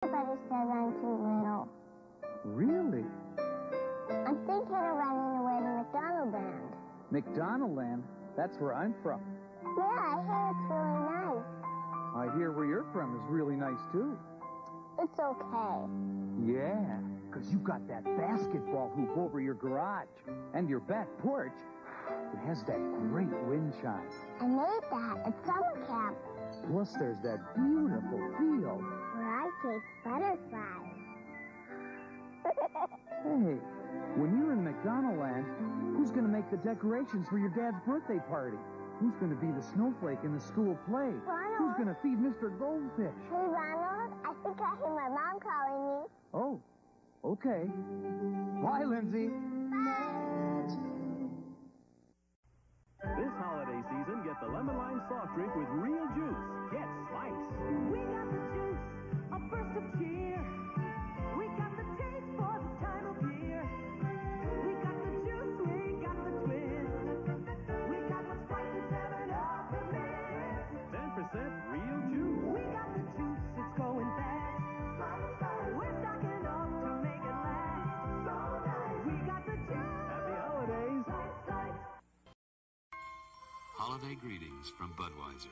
Everybody says I'm too little. Really? I'm thinking of running away to McDonaldland. McDonaldland? That's where I'm from. Yeah, I hear it's really nice. I hear where you're from is really nice, too. It's okay. Yeah, because you got that basketball hoop over your garage. And your back porch, it has that great wind chime. I made that at summer camp. Plus, there's that beautiful field. Where I chase butterflies. Hey, when you're in McDonaldland, who's going to make the decorations for your dad's birthday party? Who's going to be the snowflake in the school play? Ronald. Who's going to feed Mr. Goldfish? Hey, Ronald, I think I hear my mom calling me. Oh, okay. Bye, Lindsay. This holiday season, get the lemon lime soft drink with real juice. Get Slice. We got the juice, a burst of cheer. We got the taste for this time of year. We got the juice, we got the twist. We got what's right in 7-Up the mix. 10% real juice. We got the juice, it's going fast. We're stocking up to make it last. So nice. We got the juice. Happy holidays. Slice. Holiday greetings from Budweiser.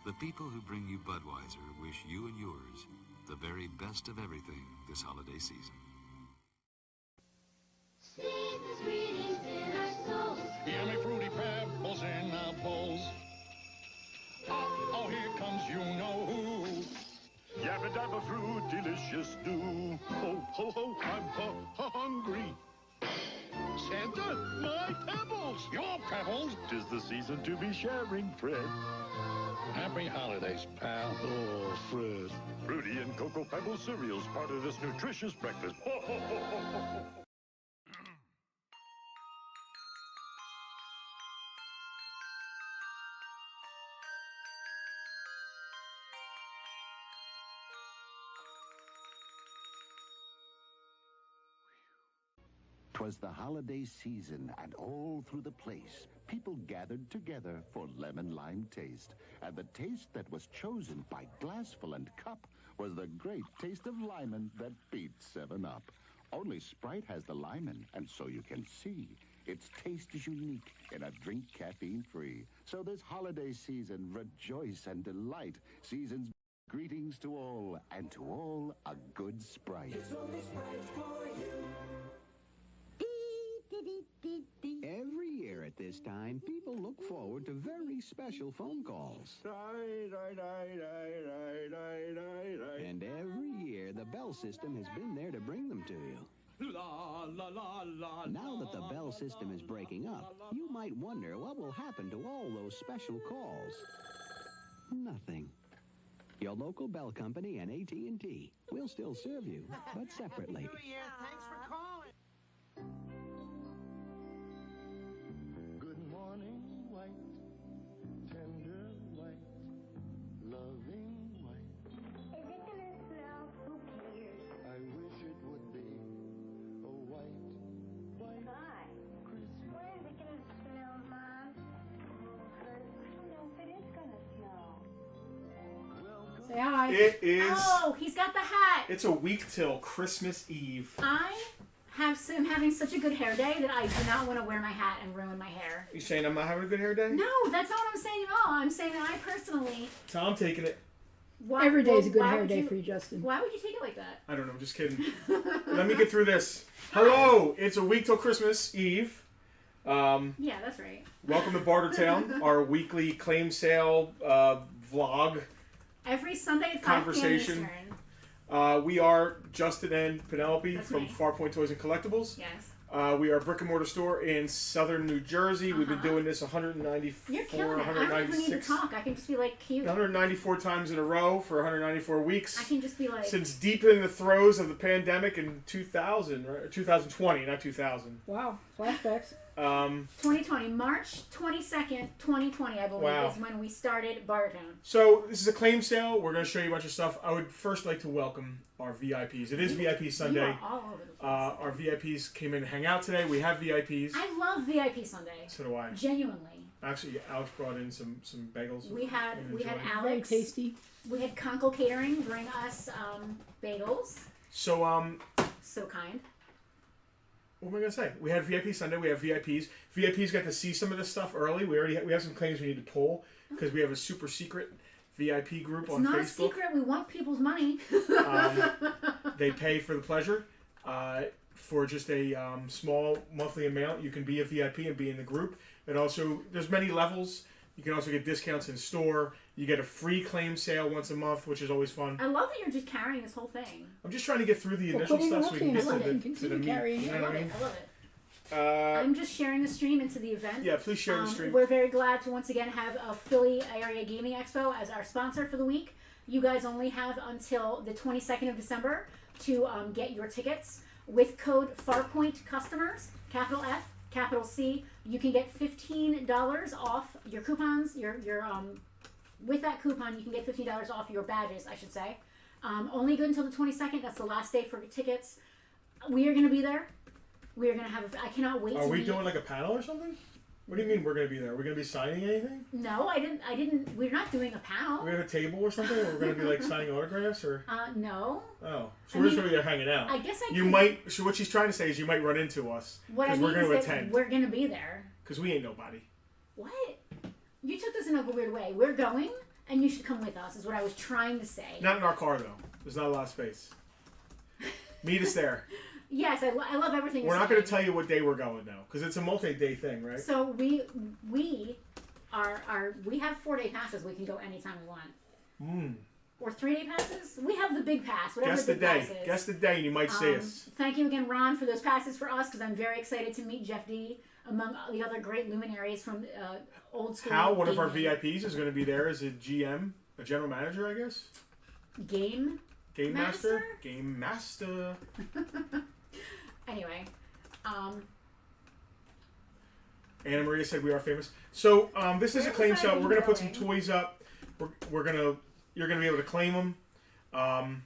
The people who bring you Budweiser wish you and yours the very best of everything this holiday season. Season's greetings in our souls. Yummy fruity pebbles in our bowls. Oh, here comes you know who. Yabba dabba fruit, delicious stew. Ho, ho, ho, I'm hungry. Santa, my pebbles! Your pebbles! 'Tis the season to be sharing, Fred. Happy holidays, pal. Oh, Fred. Fruity and Cocoa Pebble cereals, part of this nutritious breakfast. Ho, ho, ho, ho, ho, ho. Twas the holiday season, and all through the place, people gathered together for lemon lime taste. And the taste that was chosen by glassful and cup was the great taste of limin that beat 7-Up. Only Sprite has the limin, and so you can see its taste is unique in a drink caffeine-free. So this holiday season, rejoice and delight. Season's greetings to all, and to all a good Sprite. It's only Sprite for you. Every year at this time, people look forward to very special phone calls. And every year, the Bell system has been there to bring them to you. La, la, la, la, Now that the Bell system is breaking up, you might wonder what will happen to all those special calls. Nothing. Your local Bell company and AT&T will still serve you, but separately. Thanks for calling. Good morning, white, tender white, loving white. Is it gonna snow? Who cares? I wish it would be a white, white Why? Christmas. When is it gonna snow, Mom? I don't know if it is gonna snow. Say hi. It is. Oh, he's got the hat. It's a week till Christmas Eve. I am having such a good hair day that I do not want to wear my hat and ruin my hair. You saying I'm not having a good hair day? No, that's not what I'm saying at all. I'm saying that I personally... So I'm taking it. Every day is a good hair day for you, Justin. Why would you take it like that? I don't know, just kidding. Let me get through this. Hello, it's a week till Christmas Eve. Yeah, that's right. Welcome to Bartertown, our weekly claim sale vlog. Every Sunday at 5 Conversation. p.m. We are Justin and Penelope That's from me. Farpoint Toys and Collectibles. Yes. We are a brick and mortar store in southern New Jersey. We've been doing this 194, You're killing it. I don't even need to 196, talk. I can just be like cute. 194 times in a row for 194 weeks. I can just be like... Since deep in the throes of the pandemic in 2000, right? 2020, not 2000. Wow, flashbacks. 2020, March 22nd, 2020, I believe, Wow. is when we started Bartertown. So this is a claim sale. We're going to show you a bunch of stuff. I would first like to welcome our VIPs. It is VIP Sunday. You are all over the place. Our VIPs came in to hang out today. We have VIPs. I love VIP Sunday. So do I. Genuinely. Actually, Alex brought in some bagels. We had Alex. Very tasty. We had Conkle Catering bring us bagels. So So kind. what am I gonna say? We had VIP Sunday. We have VIPs. VIPs got to see some of this stuff early. We have some claims we need to pull because we have a super secret VIP group It's on not Facebook. a secret. We want people's money. They pay for the pleasure. For just a small monthly amount, you can be a VIP and be in the group. And also, there's many levels. You can also get discounts in store. You get a free claim sale once a month, which is always fun. I love that you're just carrying this whole thing. I'm just trying to get through the Well, initial put it in stuff so we can the get left to hand. the Continue meat. carrying You it. know I what love I it. mean? I love it. I'm just sharing the stream into the event. Yeah, please share the stream. We're very glad to once again have a Philly Area Gaming Expo as our sponsor for the week. You guys only have until the 22nd of December to get your tickets. With code FARPOINT customers, capital F, capital C, you can get $15 off your coupons. With that coupon, you can get $15 off your badges, I should say. Only good until the 22nd. That's the last day for tickets. We are going to be there. We are going to have. I cannot wait. Are we doing like a panel or something? What do you mean we're going to be there? Are we going to be signing anything? No, I didn't. We're not doing a panel. We have a table or something? Or we're going to be like signing autographs or? No. Oh, so we're just going to be there hanging out. I guess You might. So what she's trying to say is you might run into us What I because mean we're going to is that attend. we're going to be there. Because we ain't nobody. What? You took this in a weird way. We're going, and you should come with us. Is what I was trying to say. Not in our car though. There's not a lot of space. Meet us there. Yes, I love everything. We're you're not going to saying. tell you what day we're going though, because it's a multi-day thing, right? So we have 4-day passes. We can go anytime we want. Or 3-day passes. We have the big pass. Whatever Guess the the big day. pass is. Guess the day, and you might see us. Thank you again, Ron, for those passes for us, because I'm very excited to meet Jeff D. among the other great luminaries from old school. How one of our gaming. VIPs is going to be there as a GM, a general manager, I guess. Game Master. Game master. Anyway, Anna Maria said we are famous. So this is a Where claim was I sale. We're gonna put some going? toys up. You're gonna be able to claim them.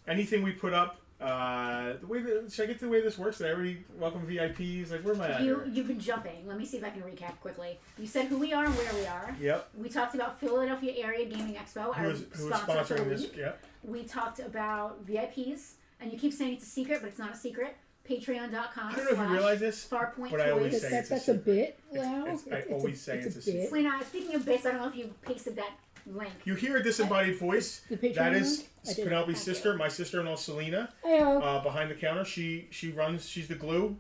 Anything we put up. Should I get to the way this works? Did I already welcome VIPs? Like where am I at? you've been jumping. Let me see if I can recap quickly. You said who we are and where we are. Yep. We talked about Philadelphia Area Gaming Expo, Who our is sponsor for the sponsoring this? week. Yep. We talked about VIPs, and you keep saying it's a secret, but it's not a secret. Patreon.com. I don't know if you realize this, Farpoint but I always Toys. say it's That's a a secret. bit, Lau. I always say it's a secret. Selena, speaking of bits, I don't know if you pasted that link. You hear a disembodied voice. The Patreon That is link? I did. Penelope's Thank sister, my sister-in-law Selena. Heyo. Behind the counter, she runs. She's the glue.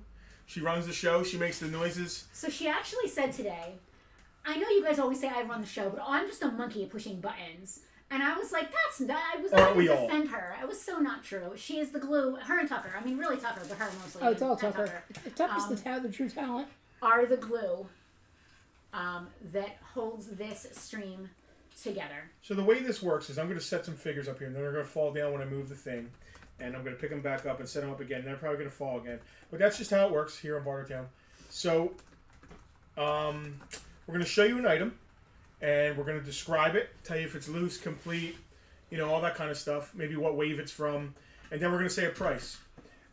She runs the show. She makes the noises. So she actually said today, I know you guys always say I run the show, but I'm just a monkey pushing buttons. And I was like, that's not, I was Aren't going we to all? defend her. It was so not true. She is the glue. Her and Tucker. I mean, really Tucker, but her mostly. Oh, it's all and Tucker. Tucker's the true talent. Are the glue that holds this stream together. So the way this works is I'm going to set some figures up here, and then they're going to fall down when I move the thing. And I'm going to pick them back up and set them up again. And they're probably going to fall again. But that's just how it works here in Bartertown. So we're going to show you an item. And we're going to describe it, tell you if it's loose, complete, all that kind of stuff. Maybe what wave it's from. And then we're going to say a price.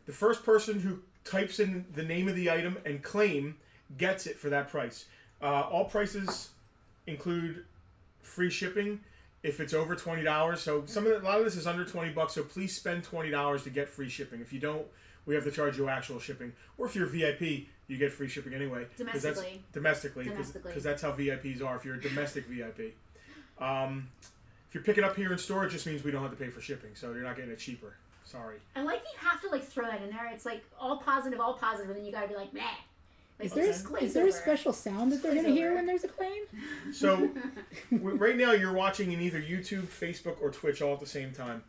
The first person who types in the name of the item and claim gets it for that price. All prices include free shipping if it's over $20. So a lot of this is under $20, so please spend $20 to get free shipping. If you don't, we have to charge you actual shipping. Or if you're VIP, you get free shipping anyway. Domestically, because that's how VIPs are. If you're a domestic VIP, if you're picking up here in store, it just means we don't have to pay for shipping, so you're not getting it cheaper. Sorry. I like that you have to throw that in there. It's like all positive, and then you gotta be like, meh. Is there a special sound that they're going to hear when there's a claim? So, right now you're watching in either YouTube, Facebook, or Twitch all at the same time.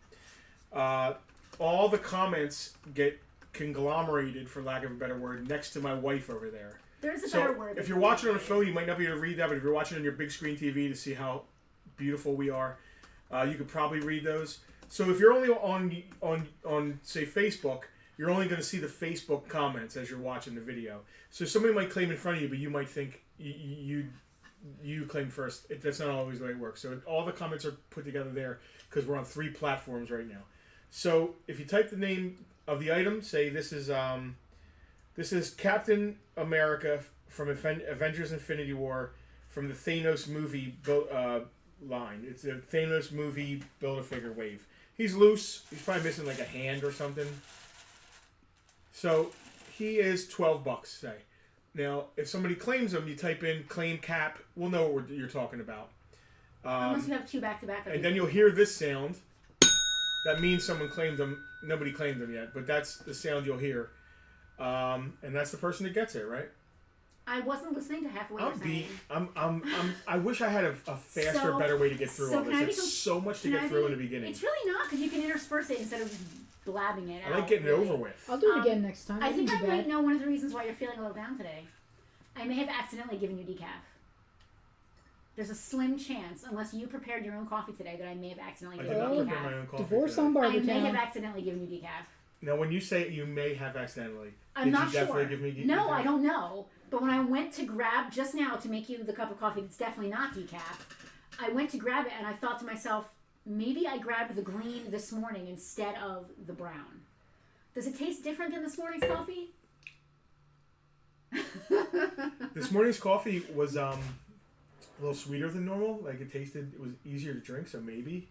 All the comments get conglomerated, for lack of a better word, next to my wife over there. There's a better word. If you're watching on a phone, you might not be able to read that, but if you're watching on your big screen TV to see how beautiful we are, you could probably read those. So if you're only on say Facebook, you're only going to see the Facebook comments as you're watching the video. So somebody might claim in front of you, but you might think you claim first. That's not always the way it works. So all the comments are put together there because we're on 3 platforms right now. So if you type the name of the item, say this is Captain America from Avengers Infinity War from the Thanos movie line. It's a Thanos movie Build-A-Figure wave. He's loose. He's probably missing like a hand or something. So he is $12, say. Now, if somebody claims him, you type in claim cap. We'll know what you're talking about. Unless you have 2 back-to-back. And then you'll hear this sound. That means someone claimed them. Nobody claimed them yet, but that's the sound you'll hear. And that's the person that gets it, right? I wasn't listening to half of what I'm you're saying. I wish I had a faster, better way to get through all this. It's so much to get through in the beginning. It's really not, because you can intersperse it instead of blabbing it out. I like getting it over with. I'll do it again next time. I think I might know one of the reasons why you're feeling a little down today. I may have accidentally given you decaf. There's a slim chance, unless you prepared your own coffee today, that I may have accidentally given you decaf. I did not prepare my own coffee Divorce today. on Bartertown. I may have accidentally given you decaf. Now, when you say you may have accidentally, I'm not did you definitely sure. give me decaf? No, I don't know. But when I went to grab just now to make you the cup of coffee that's definitely not decaf, I went to grab it and I thought to myself, maybe I grabbed the green this morning instead of the brown. Does it taste different than this morning's coffee? This morning's coffee was a little sweeter than normal. Like it was easier to drink, so maybe.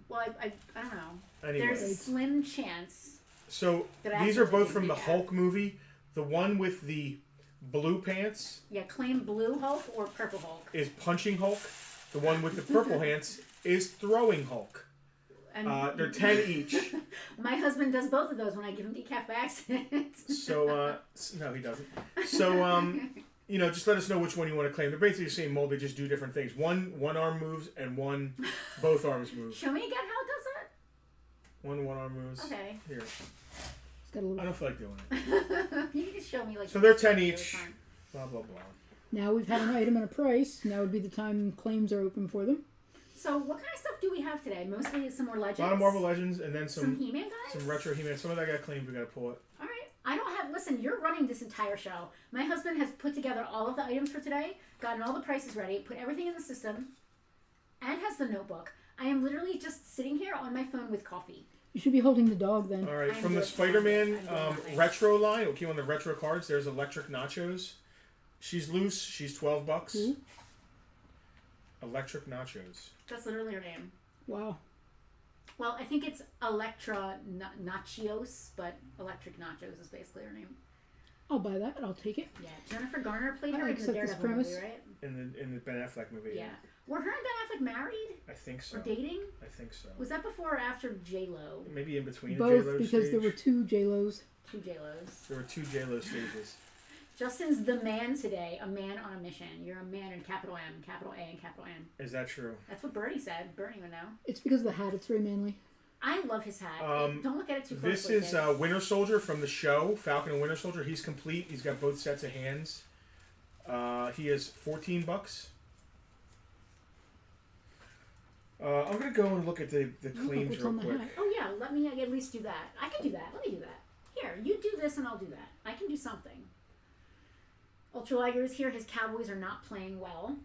Well, I don't know. Anyway. There's a slim chance. So these are both from the Hulk movie. The one with the blue pants. Yeah, claim blue Hulk or purple Hulk. Is punching Hulk. The one with the purple pants is throwing Hulk. They're 10 each. My husband does both of those when I give him decaf by accident. So, no, he doesn't. So, just let us know which one you want to claim. They're basically the same mold. They just do different things. One arm moves and one both arms move. Show me again how it does that. One arm moves. Okay. Here. I don't feel like doing it. You can just show me like. So they're 10 each. Blah blah blah. Now we've had an item and a price. Now would be the time claims are open for them. So what kind of stuff do we have today? Mostly some more Legends. A lot of Marvel Legends and then some He-Man guys. Some retro He-Man. Some of that got claimed. We got to pull it. All right. I don't have. Listen, you're running this entire show. My husband has put together all of the items for today, gotten all the prices ready, put everything in the system, and has the notebook. I am literally just sitting here on my phone with coffee. You should be holding the dog then. All right, from the Spider-Man retro line, okay, on the retro cards, there's Electric Nachos. She's loose. She's $12. Ooh. Electric Nachos. That's literally her name. Wow. Well, I think it's Electra Nachios, but Electric Nachos is basically her name. I'll buy that. I'll take it. Yeah, Jennifer Garner played I her in the accept this Daredevil premise. movie, right? In the Ben Affleck movie. Yeah. Were her and Ben Affleck married? I think so. Or dating? I think so. Was that before or after J-Lo? Maybe in between Both, J-Lo because stage. there were 2 J-Los. 2 J-Los. There were 2 J-Lo stages. Justin's the man today, a man on a mission. You're a man in capital M, capital A, and capital N. Is that true? That's what Bernie said. Bernie would know. It's because of the hat. It's very manly. I love his hat. Don't look at it too This closely. is Winter Soldier from the show, Falcon and Winter Soldier. He's complete. He's got both sets of hands. He is $14. I'm going to go and look at the claims real quick. Oh, yeah. Let me at least do that. I can do that. Let me do that. Here, you do this and I'll do that. I can do something. Ultra Liger is here. His Cowboys are not playing well.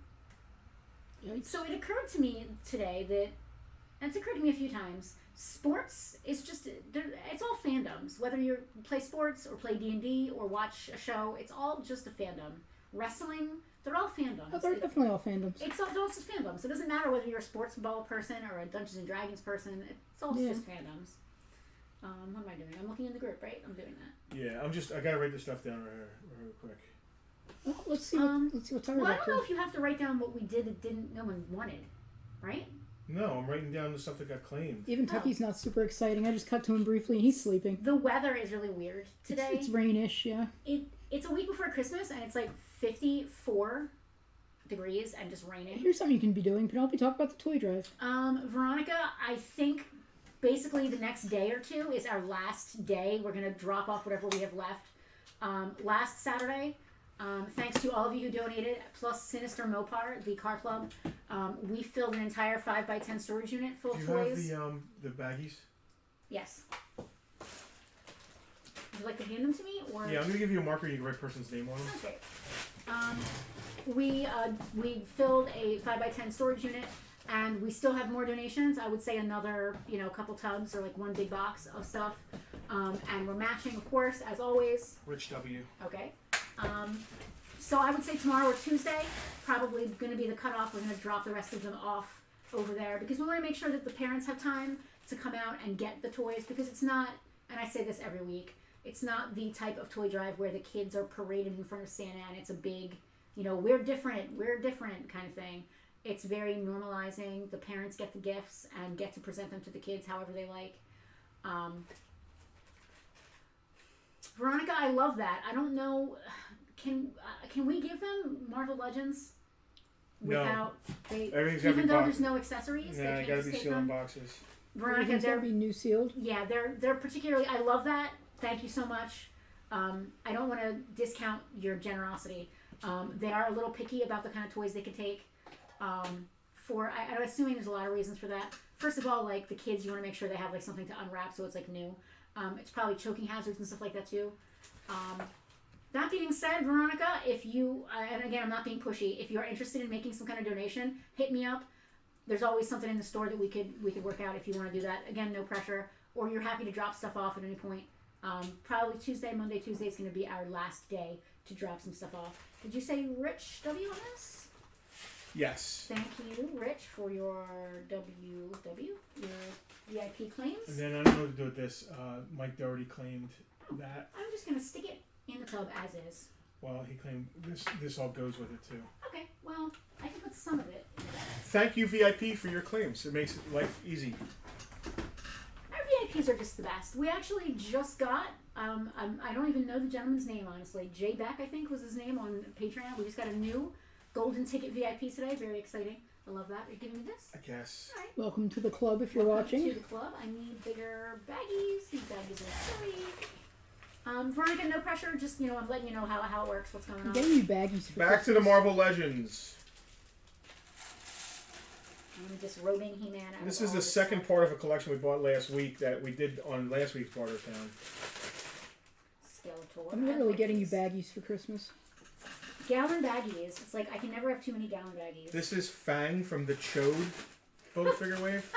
Yikes. So it occurred to me today that, and it's occurred to me a few times, sports is just, it's all fandoms. Whether you play sports or play D&D or watch a show, it's all just a fandom. Wrestling, they're all fandoms. Oh, they're definitely all fandoms. It's all just fandoms. It doesn't matter whether you're a sports ball person or a Dungeons and Dragons person. It's all just fandoms. What am I doing? I'm looking in the group, right? I'm doing that. Yeah, I gotta write this stuff down real quick. Well, let's see what's our Well, I don't know if you have to write down what we did that no one wanted, right? No, I'm writing down the stuff that got claimed. Even Tucky's not super exciting. I just cut to him briefly and he's sleeping. The weather is really weird today. It's rainish, yeah. It's a week before Christmas, and it's like 54 degrees and just raining. Here's something you can be doing. Penelope, talk about the toy drive. Veronica, I think basically the next day or two is our last day. We're going to drop off whatever we have left. Last Saturday, thanks to all of you who donated, plus Sinister Mopar, the car club, we filled an entire 5x10 storage unit full of toys. Do you have the baggies? Yes. Would you like to hand them to me? Or Yeah, I'm going to give you a marker. You can write person's name on them. Okay. We filled a 5x10 storage unit, and we still have more donations. I would say another, couple tubs or like one big box of stuff. And we're matching, of course, as always. Rich W. Okay. So I would say tomorrow or Tuesday, probably going to be the cutoff. We're going to drop the rest of them off over there because we want to make sure that the parents have time to come out and get the toys, because it's not, and I say this every week, it's not the type of toy drive where the kids are paraded in front of Santa and it's a big, we're different kind of thing. It's very normalizing. The parents get the gifts and get to present them to the kids however they like. Veronica, I love that. I don't know, can we give them Marvel Legends without Everything's even though box. there's no accessories? Yeah, they you can't got to just be take sealed in them? boxes. Veronica, they'll be new sealed. Yeah, they're particularly. I love that. Thank you so much. I don't want to discount your generosity. They are a little picky about the kind of toys they can take. I'm assuming there's a lot of reasons for that. First of all, like the kids, you want to make sure they have like something to unwrap so it's like new. It's probably choking hazards and stuff like that too. That being said, Veronica, if you and again, I'm not being pushy. If you're interested in making some kind of donation, hit me up. There's always something in the store that we could work out if you want to do that. Again, no pressure. Or you're happy to drop stuff off at any point. Probably Monday, Tuesday is going to be our last day to drop some stuff off. Did you say Rich W on this? Yes. Thank you, Rich, for your WW, your VIP claims. And then I don't know what to do with this. Mike Doherty claimed that. I'm just going to stick it in the tub as is. Well, he claimed this all goes with it too. Okay, well, I can put some of it in there. Thank you, VIP, for your claims. It makes life easy. Our VIPs are just the best. We actually just got, I don't even know the gentleman's name, honestly. Jay Beck, I think, was his name on Patreon. We just got a new golden ticket VIP today. Very exciting. I love that. Are you giving me this? I guess. All right. Welcome to the club if you're Welcome watching. to the club. I need bigger baggies. These baggies are silly. Veronica, no pressure. Just, I'm letting you know how it works, what's going on. I'm getting you baggies for Back to the Marvel Legends. I'm disrobing He-Man out This of is all the this second stuff. part of a collection we bought last week that we did on last week's Bartertown. Skeletor. I'm literally getting you baggies for Christmas. Gallon baggies. It's like I can never have too many gallon baggies. This is Fang from the Chode photo figure wave.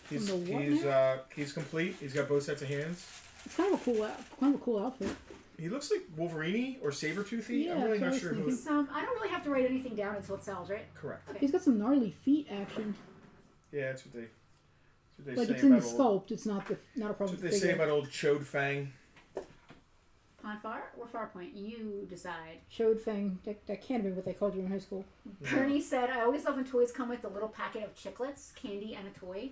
He's From the what he's complete. He's got both sets of hands. It's kind of a cool outfit. He looks like Wolverine or Sabertoothy. Yeah, I'm really not that's sure what I who. was I don't really have to write anything down until it sells, right? Correct. Okay. He's got some gnarly feet action. Yeah, that's what they Like say it's in the about old. sculpt. It's not a That's problem. what they say about old Chode Fang. On Far or Farpoint? You decide. Chode Fang. That can't have been what they called you in high school. Bernie said, I always love when toys come with a little packet of chiclets, candy, and a toy.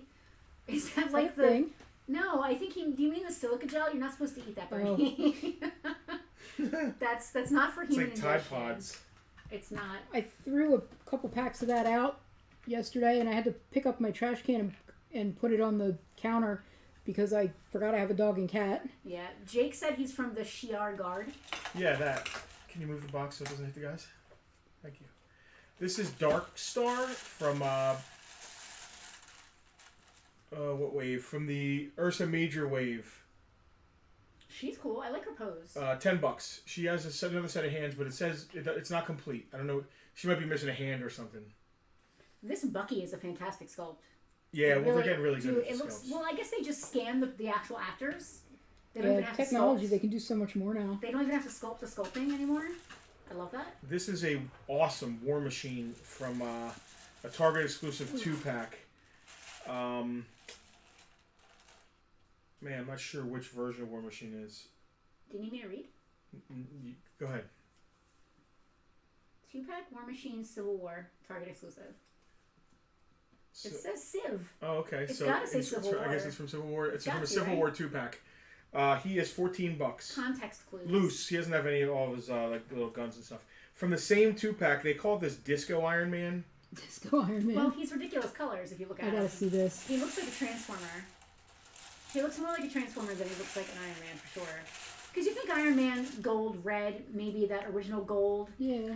Is that like the... thing? No, I think do you mean the silica gel? You're not supposed to eat that, Bernie. That's not for It's human like Tide ingestion. Pods. It's not. I threw a couple packs of that out yesterday, and I had to pick up my trash can and put it on the counter because I forgot I have a dog and cat. Yeah. Jake said he's from the Shi'ar Guard. Yeah, that. Can you move the box so it doesn't hit the guys? Thank you. This is Dark Star from what wave? From the Ursa Major wave. She's cool. I like her pose. $10. She has another set of hands, but it says it's not complete. I don't know. She might be missing a hand or something. This Bucky is a fantastic sculpt. Yeah, well, they're getting really good at it the looks. sculpts. Well, I guess they just scan the actual actors. They don't Yeah, even have technology, to sculpt. they can do so much more now. They don't even have to sculpt the sculpting anymore. I love that. This is a awesome War Machine from a Target exclusive 2-pack. Man, I'm not sure which version of War Machine is. Do you need me to read? Go ahead. 2-pack War Machine Civil War Target exclusive. So, It says Civ. oh, okay. It's so gotta say Civil I guess War. it's from Civil War. It's from Got a to, Civil right? War 2-pack. He is $14. Context clues. Loose. He doesn't have any of all of his like little guns and stuff. From the same 2-pack, they call this Disco Iron Man. Disco Iron Man. Well, he's ridiculous colors if you look at him. I gotta see this. He looks like a Transformer. He looks more like a Transformer than he looks like an Iron Man for sure. Because you think Iron Man, gold, red, maybe that original gold. Yeah.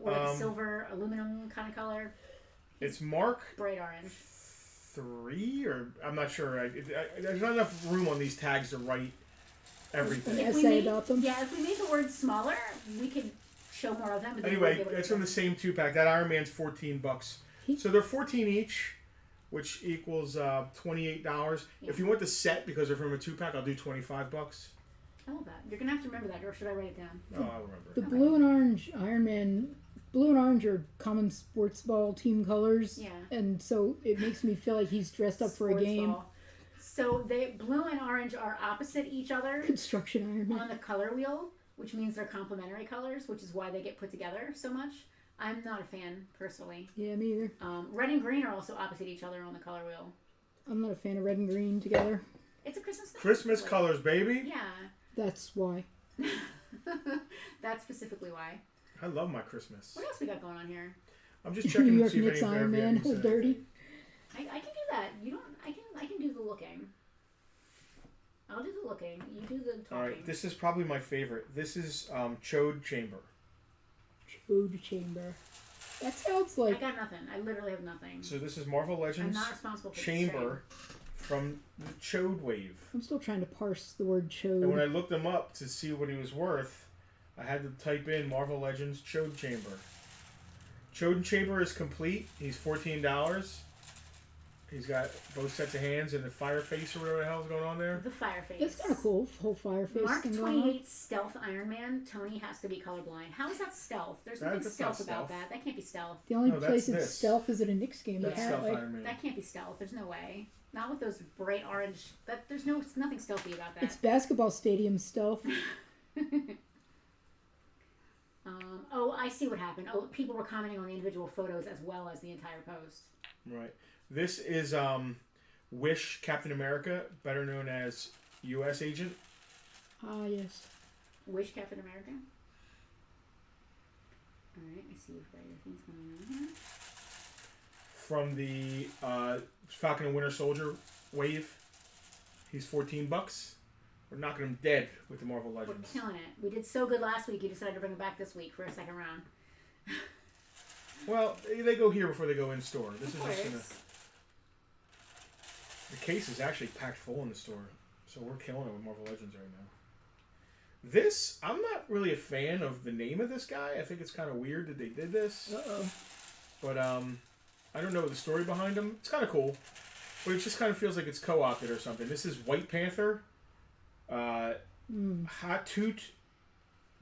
Or like silver, aluminum kind of color. It's Mark. Bright orange. 3, or I'm not sure. There's not enough room on these tags to write everything. About them. Yeah, if we made the words smaller, we could show more of them. But Anyway, it's from the same 2-pack. That Iron Man's $14. So they're $14 each, which equals $28. Yeah. If you want the set, because they're from a 2-pack, I'll do $25. I love that. You're gonna have to remember that, or should I write it down? Oh, I'll remember. The blue and orange Iron Man. Blue and orange are common sports ball team colors. Yeah. And so it makes me feel like he's dressed up for a game. Ball. So blue and orange are opposite each other. Construction Iron Man. On the color wheel, which means they're complementary colors, which is why they get put together so much. I'm not a fan, personally. Yeah, me either. Red and green are also opposite each other on the color wheel. I'm not a fan of red and green together. It's a Christmas thing. Christmas colors, baby. Yeah. That's why. That's specifically why. I love my Christmas. What else we got going on here? I'm just checking New to see York if Knicks any Iron Man, whole dirty. I can do that. You don't. I can do the looking. I'll do the looking. You do the talking. All right, this is probably my favorite. This is Chode Chamber. Chode Chamber. That sounds like. I got nothing. I literally have nothing. So this is Marvel Legends. I'm not responsible for Chamber from the Chode wave. I'm still trying to parse the word Chode. And when I looked him up to see what he was worth, I had to type in Marvel Legends Chode Chamber. Chode Chamber is complete. He's $14. He's got both sets of hands and the fire face or whatever the hell's going on there. The fire face. That's kind of cool. Whole fire face. Mark thing 28 Stealth Iron Man. Tony has to be colorblind. How is that stealth? There's nothing stealth about that. That can't be stealth. The only place it's stealth is at a Knicks game. That's Stealth Iron Man. That can't be stealth. There's no way. Not with those bright orange. There's nothing stealthy about that. It's basketball stadium stealth. Oh, I see what happened. Oh, people were commenting on the individual photos as well as the entire post. Right. This is Wish Captain America, better known as U.S. Agent. Ah, yes. Wish Captain America. All right, I see if everything's going on here. From the Falcon and Winter Soldier wave. He's $14. We're knocking him dead with the Marvel Legends. We're killing it. We did so good last week, you decided to bring it back this week for a second round. Well, they go here before they go in store. This is just gonna... The case is actually packed full in the store, so we're killing it with Marvel Legends right now. This, I'm not really a fan of the name of this guy. I think it's kind of weird that they did this. Uh-oh. But I don't know the story behind him. It's kind of cool, but it just kind of feels like it's co-opted or something. This is White Panther. Hatut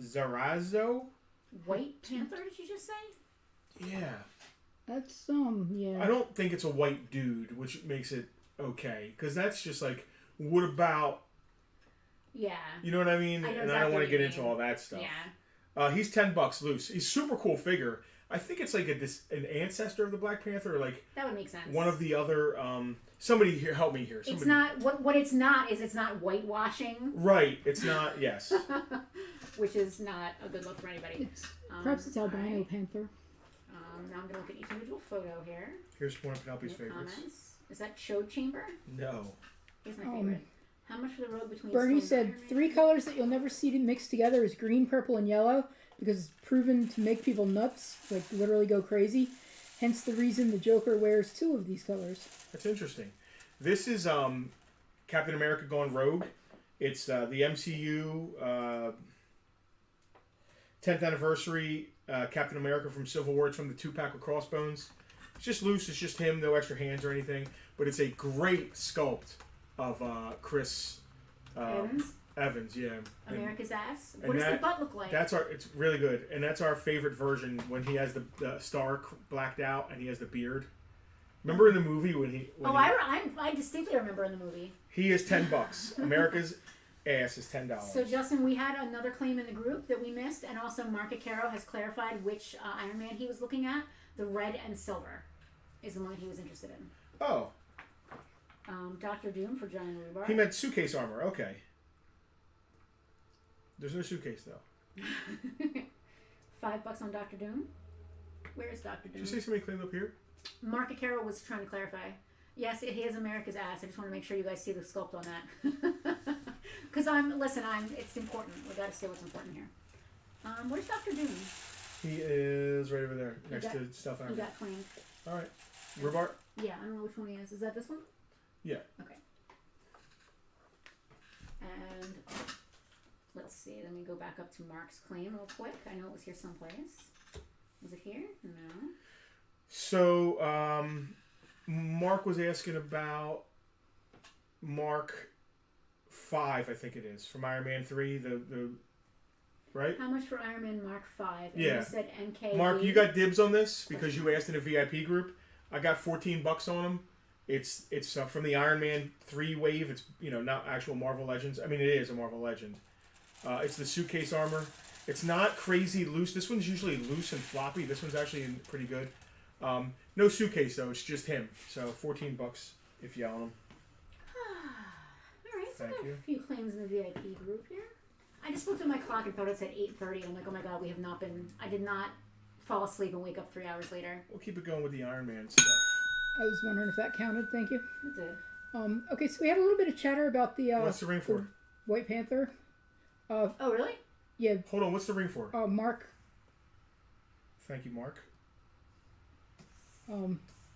Zarazo. White Panther, did you just say? Yeah. That's, yeah. I don't think it's a white dude, which makes it okay. Because that's just like, what about... Yeah. You know what I mean? I don't want to get into all that stuff. Yeah. He's $10 loose. He's super cool figure. I think it's like an ancestor of the Black Panther, or like... That would make sense. One of the other... somebody here, help me here. It's not... What it's not is it's not whitewashing. Right. It's not... Yes. Which is not a good look for anybody. Perhaps it's albino panther. Now I'm going to look at each individual photo here. Here's one of Penelope's favorites. Comments. Is that Chode Chamber? No. Here's my favorite. How much for the road between... Bernie said 3 colors that you'll never see mixed together is green, purple, and yellow because it's proven to make people nuts, like literally go crazy. Hence the reason the Joker wears 2 of these colors. That's interesting. This is Captain America Gone Rogue. It's the MCU 10th anniversary Captain America from Civil War. It's from the 2-pack with Crossbones. It's just loose. It's just him. No extra hands or anything. But it's a great sculpt of Chris Evans, yeah. America's ass. What does the butt look like? It's really good. And that's our favorite version when he has the star blacked out and he has the beard. Remember in the movie when I distinctly remember in the movie. He is $10. America's ass is $10. So Justin, we had another claim in the group that we missed, and also Mark Acaro has clarified which Iron Man he was looking at. The red and silver is the one he was interested in. Oh. Dr. Doom for Giant Rebar. He meant suitcase armor. Okay. There's no suitcase though. $5 on Dr. Doom. Where is Dr. Doom? Did you say somebody claimed up here? Mark Carroll was trying to clarify. Yes, he is America's ass. I just want to make sure you guys see the sculpt on that. Because it's important. We got to say what's important here. Where's Dr. Doom? He is right over there, next to Stealth Iron He Man. got claimed. All right. Robart? Yeah, I don't know which one he is. Is that this one? Yeah. Okay. And let's see. Let me go back up to Mark's claim real quick. I know it was here someplace. Was it here? No. So, Mark was asking about Mark 5, I think it is, from Iron Man 3, the right? How much for Iron Man Mark 5? And yeah. you said NK. Mark, you got dibs on this because you asked in a VIP group. I got $14 on them. It's from the Iron Man 3 wave. It's, not actual Marvel Legends. I mean, it is a Marvel Legend. It's the suitcase armor. It's not crazy loose. This one's usually loose and floppy. This one's actually pretty good. No suitcase, though. It's just him. So $14 if you own him. All right, so Thank you. A few claims in the VIP group here. I just looked at my clock and thought it said 8:30. I'm like, oh my god, I did not fall asleep and wake up 3 hours later. We'll keep it going with the Iron Man stuff. I was wondering if that counted. Thank you. It did. Okay, so we had a little bit of chatter about the. What's the ring for? White Panther. Oh, really? Yeah. Hold on, what's the ring for? Mark. Thank you, Mark.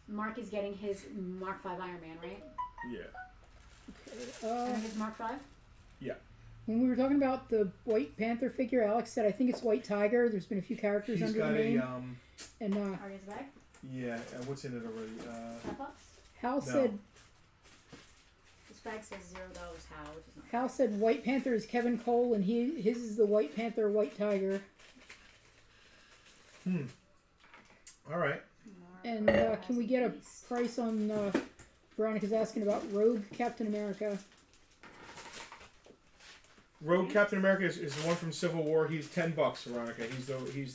Mark is getting his Mark 5 Iron Man, right? Yeah. And his Mark 5? Yeah. When we were talking about the White Panther figure, Alex said, I think it's White Tiger. There's been a few characters He's under got the name. a, Arya's bag? Yeah, what's in it already? Hal no. said... This bag says $0, Hal, which is not Hal said White Panther is Kevin Cole, and his is the White Panther, White Tiger. All right. And can we get a price on... Veronica's asking about Rogue Captain America. Rogue Captain America is the one from Civil War. He's $10, Veronica. He's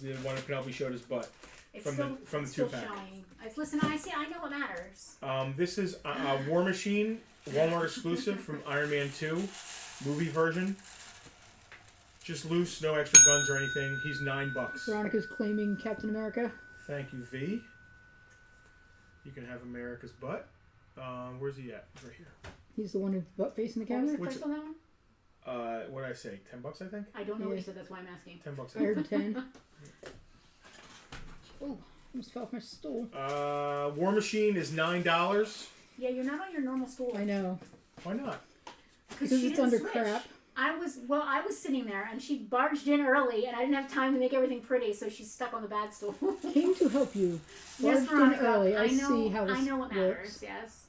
the one that Penelope showed us butt from the 2-pack. Listen, I know what matters. This is a War Machine Walmart exclusive from Iron Man 2 movie version. Just loose, no extra guns or anything. He's $9. Veronica's claiming Captain America. Thank you, V. You can have America's butt. Where's he at? Right here. He's the one with butt facing the camera. What was the price on that one? What did I say? $10, I think. I don't know what you said. That's why I'm asking. $10. I heard 10. Oh, almost fell off my stool. War Machine is $9. Yeah, you're not on your normal stool. I know. Why not? Because it's under crap. I was sitting there, and she barged in early, and I didn't have time to make everything pretty, so she's stuck on the bad stool. Came to help you. Yes, Barged in Veronica, early. I know, see how this I know what works. matters, yes.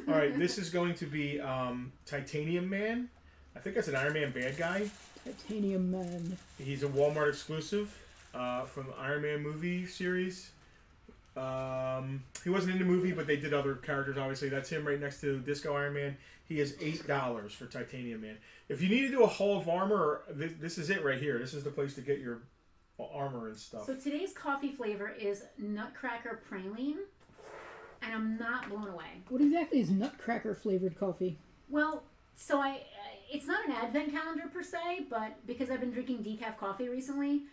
All right, this is going to be Titanium Man. I think that's an Iron Man bad guy. Titanium Man. He's a Walmart exclusive from the Iron Man movie series. He wasn't in the movie, but they did other characters, obviously. That's him right next to Disco Iron Man. He is $8 for Titanium Man. If you need to do a haul of armor, this is it right here. This is the place to get your armor and stuff. So today's coffee flavor is Nutcracker Praline, and I'm not blown away. What exactly is Nutcracker flavored coffee? Well, so it's not an advent calendar per se, but because I've been drinking decaf coffee recently,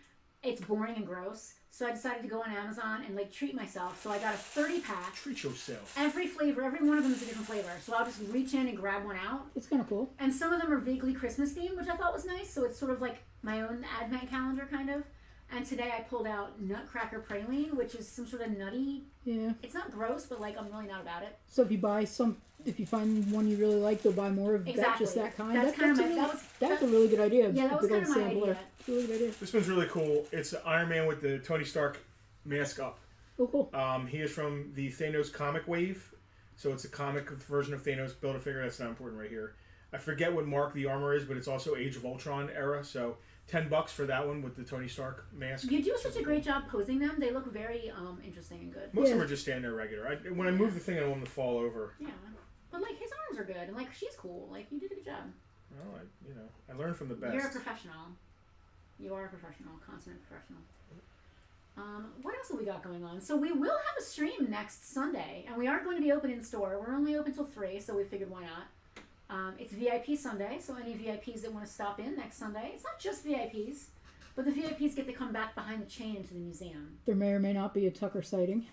it's boring and gross. So I decided to go on Amazon and treat myself. So I got a 30-pack. Treat yourself. Every flavor, every one of them is a different flavor. So I'll just reach in and grab one out. It's kind of cool. And some of them are vaguely Christmas themed, which I thought was nice. So it's sort of like my own advent calendar kind of. And today I pulled out Nutcracker Praline, which is some sort of nutty. Yeah. It's not gross, but I'm really not about it. So if you find one you really like, you'll buy more of exactly. just that kind. That's a really good idea. Yeah, that was kind of my idea. It's a really good idea. This one's really cool. It's Iron Man with the Tony Stark mask up. Oh, cool. He is from the Thanos comic wave. So it's a comic version of Thanos. Build a figure. That's not important right here. I forget what mark the armor is, but it's also Age of Ultron era. So $10 for that one with the Tony Stark mask. You do such a great job posing them. They look very interesting and good. Most of them are just standing there regular. When I move the thing, I want them to fall over. Yeah, but his arms are good, and she's cool. You did a good job. Well, I learned from the best. You're a professional. You are a professional, consummate professional. What else have we got going on? So we will have a stream next Sunday, and we are going to be open in store. We're only open till 3, so we figured why not. It's VIP Sunday, so any VIPs that want to stop in next Sunday, it's not just VIPs, but the VIPs get to come back behind the chain into the museum. There may or may not be a Tucker sighting.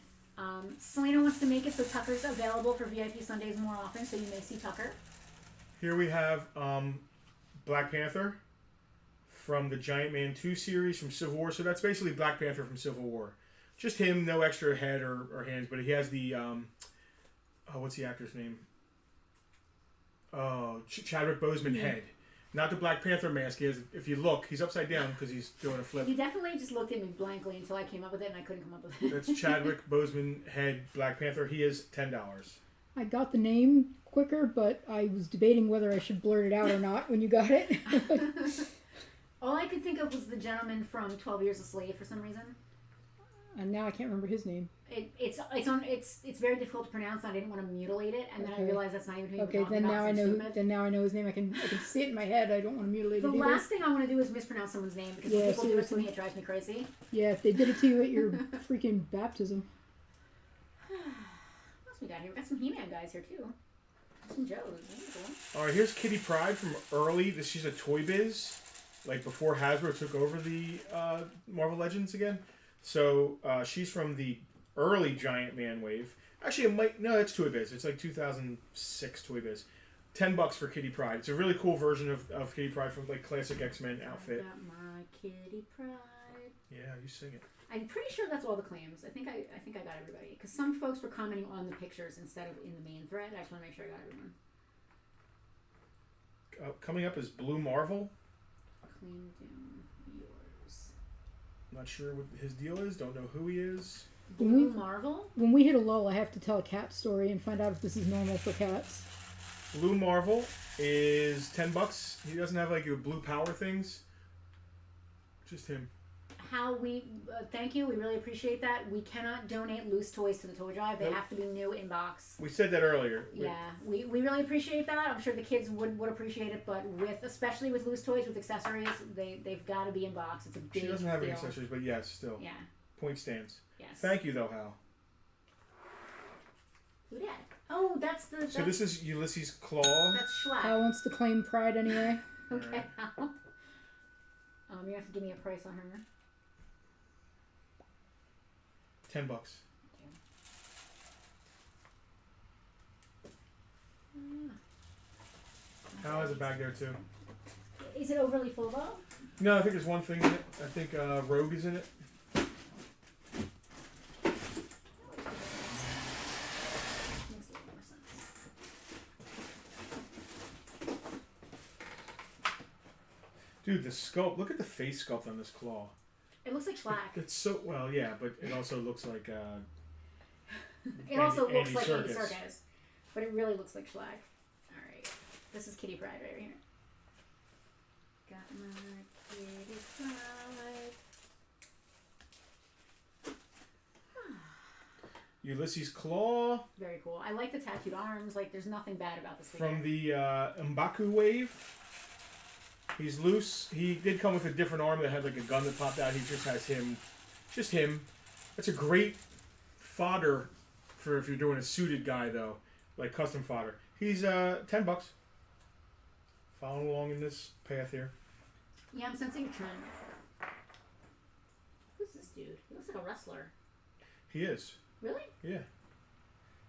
Selena wants to make it so Tucker's available for VIP Sundays more often, so you may see Tucker. Here we have Black Panther from the Giant Man 2 series from Civil War. So that's basically Black Panther from Civil War. Just him, no extra head or hands, but he has the, what's the actor's name? Oh, Chadwick Boseman head. Not the Black Panther mask. He has, if you look, he's upside down because he's doing a flip. You definitely just looked at me blankly until I came up with it, and I couldn't come up with it. That's Chadwick Boseman head Black Panther. He is $10. I got the name quicker, but I was debating whether I should blurt it out or not when you got it. All I could think of was the gentleman from 12 Years a Slave for some reason. And now I can't remember his name. It's very difficult to pronounce. And I didn't want to mutilate it, and then I realized that's not even who you're Okay, talking then about. now I know. Then now I know his name. I can see it in my head. I don't want to mutilate The it. The last thing I want to do is mispronounce someone's name because when people do it to me, it drives me crazy. Yeah, if they did it to you at your freaking baptism. What else we got here? We got some He-Man guys here too. Some Joes. Cool. All right, here's Kitty Pryde from early. She's a Toy Biz, like before Hasbro took over the Marvel Legends again. So she's from the early Giant Man wave. Actually, it's Toy Biz. It's like 2006 Toy Biz. $10 for Kitty Pryde. It's a really cool version of Kitty Pryde from like classic X-Men outfit. I got my Kitty Pryde. Yeah, you sing it. I'm pretty sure that's all the claims. I think I got everybody because some folks were commenting on the pictures instead of in the main thread. I just want to make sure I got everyone. Coming up is Blue Marvel. Claim down yours. Not sure what his deal is. Don't know who he is. Blue Marvel? When we hit a lull, I have to tell a cat story and find out if this is normal for cats. Blue Marvel is $10. He doesn't have like your blue power things. Just him. How we thank you. We really appreciate that. We cannot donate loose toys to the toy drive. They have to be new in box. We said that earlier. Yeah, we really appreciate that. I'm sure the kids would appreciate it, but especially with loose toys with accessories, they've got to be in box. It's a big She doesn't have deal. any accessories, but yes, still. Yeah. Point stands. Yes. Thank you, though, Hal. Who dat? Oh, that's the. So this is Ulysses Claw. That's Schlatt. Hal wants to claim Pride anyway. Okay, Hal. You have to give me a price on her. $10. Hal has a bag there too. Is it overly full though? No, I think there's one thing in it. I think Rogue is in it. Makes a little more sense. Dude, the sculpt. Look at the face sculpt on this claw. It looks like Schlack. It's so well, yeah, but it also looks like. It also looks Andy like Andy Serkis. Serkis, but it really looks like Schlack. All right, this is Kitty Pryde right here. Got my Kitty Pryde. Ulysses Claw. Very cool. I like the tattooed arms. Like, there's nothing bad about this From figure. the M'Baku wave. He's loose. He did come with a different arm that had like a gun that popped out. He just has him. Just him. That's a great fodder for if you're doing a suited guy, though. Like custom fodder. He's $10. Following along in this path here. Yeah, I'm sensing a trend. Who's this dude? He looks like a wrestler. He is. Really? Yeah.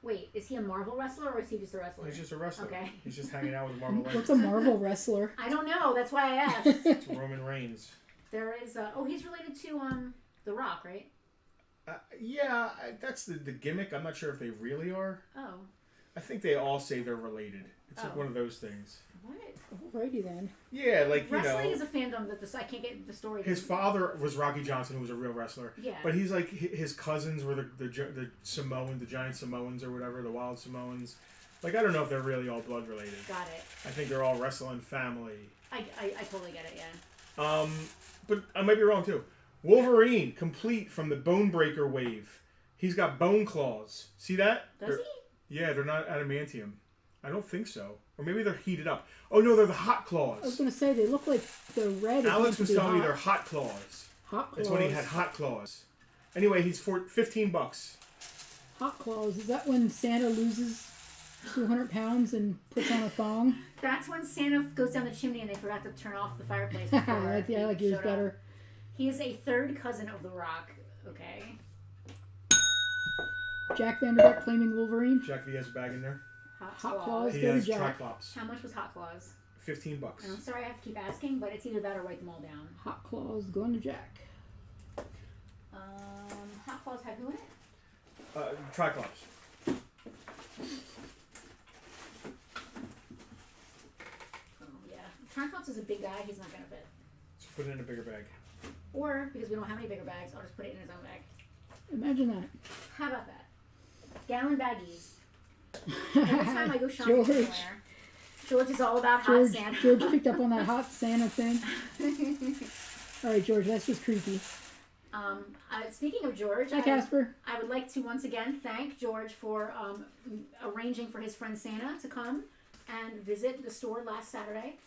Wait, is he a Marvel wrestler or is he just a wrestler? He's just a wrestler. Okay. He's just hanging out with Marvel What's a Marvel wrestler? I don't know. That's why I asked. It's Roman Reigns. There is. He's related to The Rock, right? Yeah, that's the gimmick. I'm not sure if they really are. Oh. I think they all say they're related. It's like one of those things. What? Alrighty then. Yeah, like wrestling is a fandom that I can't get the story. His father was Rocky Johnson, who was a real wrestler. Yeah. But he's like his cousins were the Samoan, the giant Samoans or whatever, the wild Samoans. Like I don't know if they're really all blood related. Got it. I think they're all wrestling family. I totally get it. Yeah. But I might be wrong too. Wolverine, complete from the Bone Breaker wave. He's got bone claws. See that? Does he? Yeah, they're not adamantium. I don't think so. Or maybe they're heated up. Oh no, they're the hot claws. I was going to say, they look like the red. Alex was telling me they're hot claws. Hot claws. That's when he had hot claws. Anyway, he's for $15. Hot claws. Is that when Santa loses 200 pounds and puts on a thong. That's when Santa goes down the chimney and they forgot to turn off the fireplace. I like yours better. He is a third cousin of The Rock. Okay. Jack Vanderbeek claiming Wolverine. Jack V has a bag in there. Hot Claws. He Go to has Jack. Triclops. How much was Hot Claws? $15. And I'm sorry I have to keep asking, but it's either that or write them all down. Hot Claws going to Jack. Hot Claws have who in it? Triclops. Oh, yeah. Triclops is a big guy. He's not going to fit. So put it in a bigger bag. Or, because we don't have any bigger bags, I'll just put it in his own bag. Imagine that. How about that? Gallon baggies. Every time I go shopping somewhere, George is all about hot Santa. George picked up on that hot Santa thing. All right, George, that's just creepy. Speaking of George, Hi, Casper. I would like to once again thank George for arranging for his friend Santa to come and visit the store last Saturday.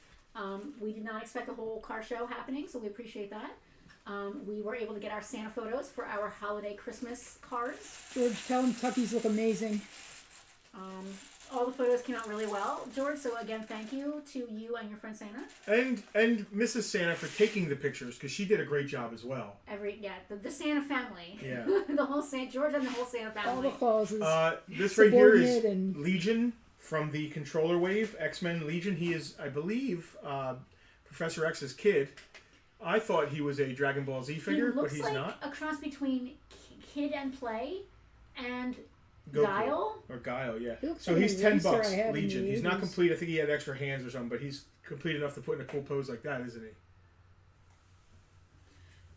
We did not expect the whole car show happening, so we appreciate that. We were able to get our Santa photos for our holiday Christmas cards. George, tell him Tuckies look amazing. All the photos came out really well, George. So again, thank you to you and your friend Santa. And Mrs. Santa for taking the pictures because she did a great job as well. The Santa family. Yeah. The whole George and the whole Santa family. All the clauses. This right here is Legion from the Controller Wave, X-Men Legion. He is, I believe, Professor X's kid. I thought he was a Dragon Ball Z figure, but he's like not. A cross between Kid and Play and Goku. Guile? Or Guile, yeah. So he's $10, $10 Legion. He's not complete. I think he had extra hands or something, but he's complete enough to put in a cool pose like that, isn't he?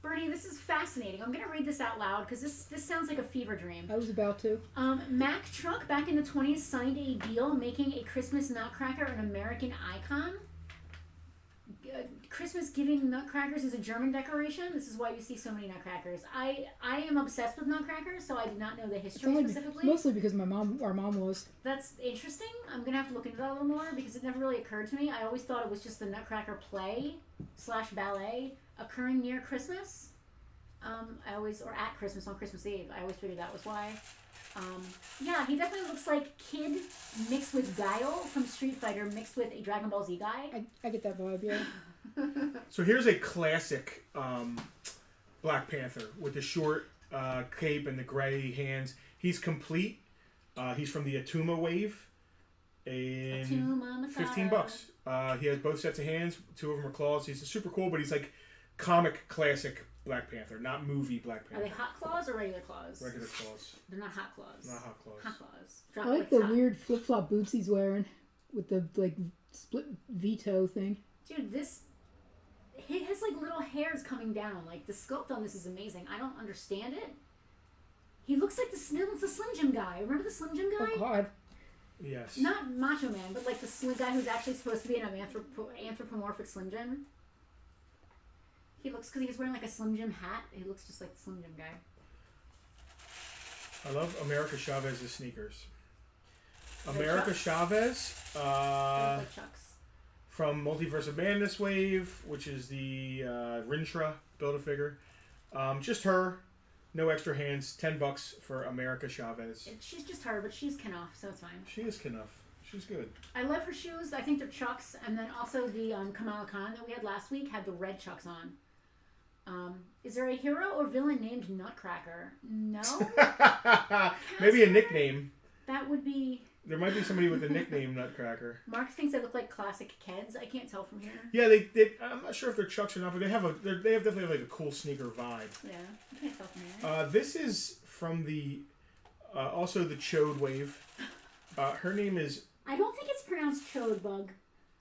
Bernie, this is fascinating. I'm going to read this out loud because this sounds like a fever dream. I was about to. Mack Truck back in the 20s signed a deal making a Christmas nutcracker an American icon. Christmas giving nutcrackers is a German decoration. This is why you see so many nutcrackers. I am obsessed with nutcrackers, so I did not know the history specifically. Mostly because our mom was. That's interesting. I'm gonna have to look into that a little more because it never really occurred to me. I always thought it was just the Nutcracker play / ballet occurring near Christmas. Or at Christmas on Christmas Eve. I always figured that was why. Yeah, he definitely looks like Kid mixed with Guile from Street Fighter mixed with a Dragon Ball Z guy. I get that vibe, yeah. So here's a classic Black Panther with the short cape and the gray hands. He's complete. He's from the Atuma wave. And $15. He has both sets of hands. 2 of them are claws. He's super cool, but he's like comic classic Black Panther, not movie Black Panther. Are they hot claws or regular claws? Regular claws. They're not hot claws. Not hot claws. Hot claws. I like the weird flip-flop boots he's wearing with the like split V-toe thing. Dude, he has like little hairs coming down. Like the sculpt on this is amazing. I don't understand it. He looks like the Slim Jim guy. Remember the Slim Jim guy? Oh God. Yes. Not Macho Man, but like the slim guy who's actually supposed to be an anthropomorphic Slim Jim. He looks, because he's wearing like a Slim Jim hat, he looks just like the Slim Jim guy. I love America Chavez's sneakers. America Chavez, like Chucks. From Multiverse of Madness Wave, which is the Rintra Build-A-Figure. Just her, no extra hands, $10 for America Chavez. She's just her, but she's Kenough, so it's fine. She is Kenough. She's good. I love her shoes. I think they're Chucks, and then also the Kamala Khan that we had last week had the red Chucks on. Is there a hero or villain named Nutcracker? No. Maybe a nickname. That would be... There might be somebody with a nickname Nutcracker. Mark thinks they look like classic Keds. I can't tell from here. Yeah, they I'm not sure if they're Chucks or not, but they have definitely like a cool sneaker vibe. Yeah, I can't tell from here. This is from the also the Chode wave. Her name is... I don't think it's pronounced Chode Bug.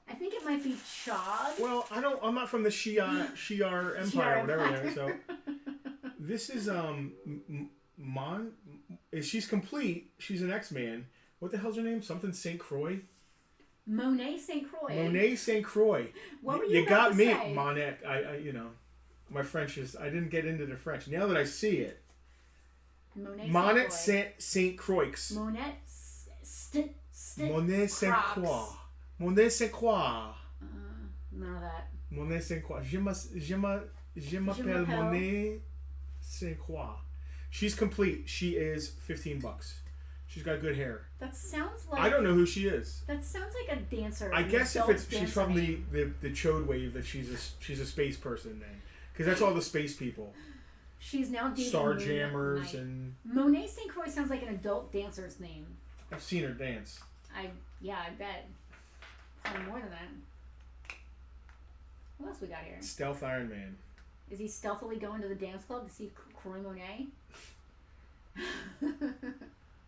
I think it might be Chod. Well, I'm not from the Shi'ar Empire or whatever. So this is she's complete. She's an X-Man. What the hell's her name? Something St. Croix. Monet St. Croix. Monet St. Croix. What were you got to me, say? Monet. I my French is. I didn't get into the French. Now that I see it. Monet St. Croix. Monet Monet St. Croix. Monet St. Croix. None of that. Monet St. Croix. Je m'appelle Monet St. Croix. She's complete. She is $15. She's got good hair. That sounds like... I don't know who she is. That sounds like a dancer. I guess if it's she's from name. the Chode wave, that she's a space person then, because that's all the space people. She's now dating Starjammers and Monet St. Croix sounds like an adult dancer's name. I've seen her dance. I bet. Probably more than that. What else we got here? Stealth Iron Man. Is he stealthily going to the dance club to see Croix Monet?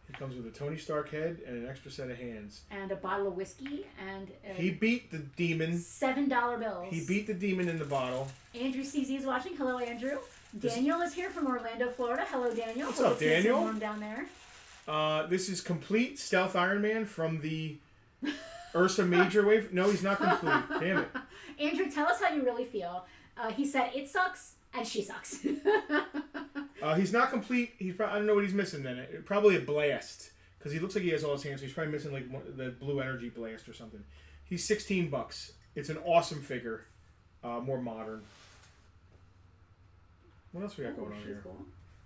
He comes with a Tony Stark head and an extra set of hands. And a bottle of whiskey and he beat the demon. $7 bills. He beat the demon in the bottle. Andrew CZ is watching. Hello, Andrew. Daniel is here from Orlando, Florida. Hello, Daniel. What's up, Daniel? Warm down there. This is complete Stealth Iron Man from the Ursa Major wave. No, he's not complete. Damn it. Andrew, tell us how you really feel. He said it sucks and she sucks. He's not complete. I don't know what he's missing then. Probably a blast, because he looks like he has all his hands. So he's probably missing like the blue energy blast or something. He's $16. It's an awesome figure, more modern. What else we got going on here? Cool.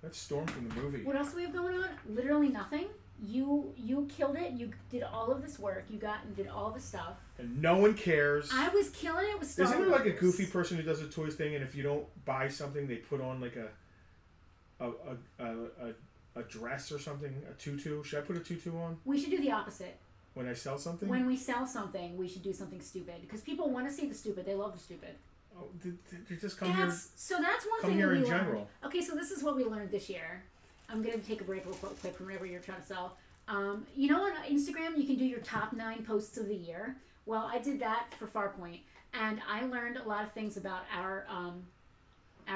That's Storm from the movie. What else do we have going on? Literally nothing. You killed it. You did all of this work. You did all the stuff. And no one cares. I was killing it with Star Wars. Isn't there like a goofy person who does a toys thing, and if you don't buy something, they put on like a dress or something, a tutu? Should I put a tutu on? We should do the opposite. When I sell something? When we sell something, we should do something stupid. Because people want to see the stupid. They love the stupid. Oh, they just come here. So that's one come thing here that we in learned. general. Okay, so this is what we learned this year. I'm going to take a break real quick from whatever you're trying to sell. You know, on Instagram, you can do your top 9 posts of the year. Well, I did that for Farpoint, and I learned a lot of things about our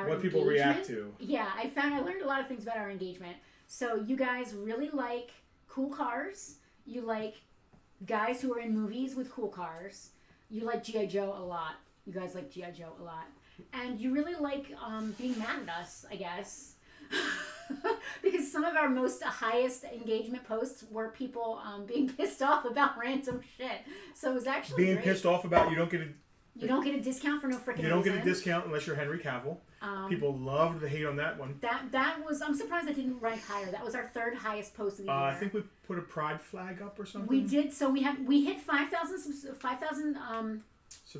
what people react to. Yeah, I learned a lot of things about our engagement. So you guys really like cool cars. You like guys who are in movies with cool cars. You like G.I. Joe a lot. You guys like G.I. Joe a lot. And you really like being mad at us, I guess. Because some of our highest engagement posts were people being pissed off about random shit. So it was actually being great. pissed off about you don't get a discount for no freaking reason. You don't get a discount unless you're Henry Cavill. People loved the hate on that one. That was, I'm surprised that didn't rank higher. That was our 3rd highest post of the year. I think we put a pride flag up or something. We did. So we hit 5,000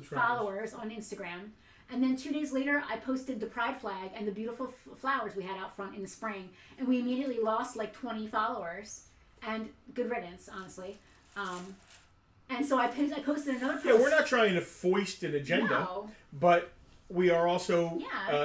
followers on Instagram. And then 2 days later, I posted the pride flag and the beautiful flowers we had out front in the spring. And we immediately lost like 20 followers. And good riddance, honestly. And so I posted another post. Yeah, we're not trying to foist an agenda, but we are also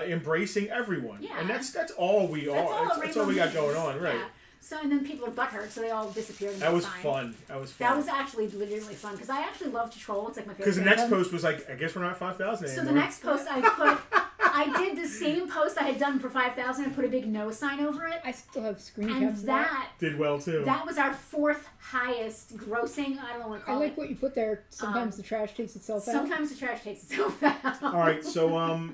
embracing everyone. Yeah. And that's all we are. That's all we got going on, right? Yeah. So, and then people are butthurt, so they all disappeared. And that was fun. That was actually legitimately fun, because I actually love to troll. It's like my favorite. Because the next post was like, I guess we're not at 5,000 anymore. So the next post I did the same post I had done for 5,000. I put a big no sign over it. I still have screen caps. And that did well too. That was our 4th highest grossing. I don't know what to call it. I like what you put there. Sometimes the trash takes itself out. Sometimes the trash takes itself out. All right, so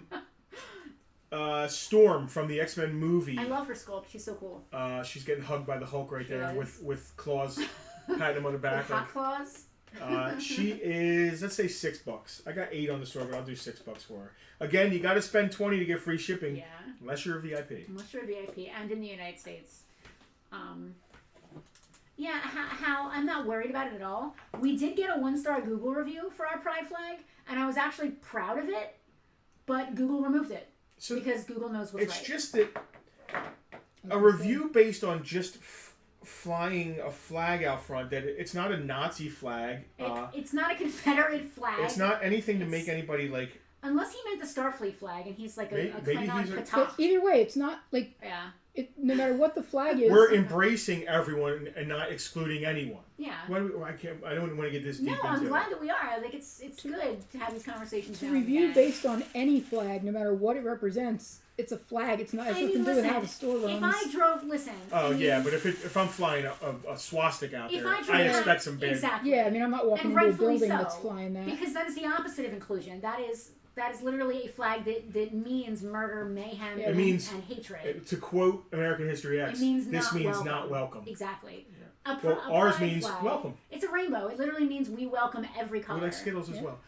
Storm from the X-Men movie. I love her sculpt. She's so cool. She's getting hugged by the Hulk right there with claws patting him on the back. With hot claws. She is, let's say $6. I got 8 on the store, but I'll do $6 for her. Again, you got to spend 20 to get free shipping. Yeah. Unless you're a VIP. Unless you're a VIP, and in the United States. Yeah, how I'm not worried about it at all. We did get a 1-star Google review for our pride flag, and I was actually proud of it, but Google removed it. So because Google knows what's right. It's just that a review based on just flying a flag out front, that it's not a Nazi flag. It's not a Confederate flag. It's not anything to make anybody like... Unless he meant the Starfleet flag, and he's like a Klingon Patah. But either way, it's not like... Yeah. No matter what the flag is... We're embracing everyone and not excluding anyone. Yeah. I don't want to get this deep into it. No, I'm glad that we are. Like, it's good to have these conversations. To review based on any flag, no matter what it represents, it's a flag. It's not. It's nothing to do with how the store runs. If I drove, but if I'm flying a swastika out there, I expect some bad. Exactly. Yeah, I mean, I'm not walking into a building that's flying that. Because that is the opposite of inclusion. That is literally a flag that means murder, mayhem, and hatred. To quote American History X, this means not welcome. Exactly. Yeah. Ours means flag. welcome. It's a rainbow. It literally means we welcome every color. We like Skittles as well.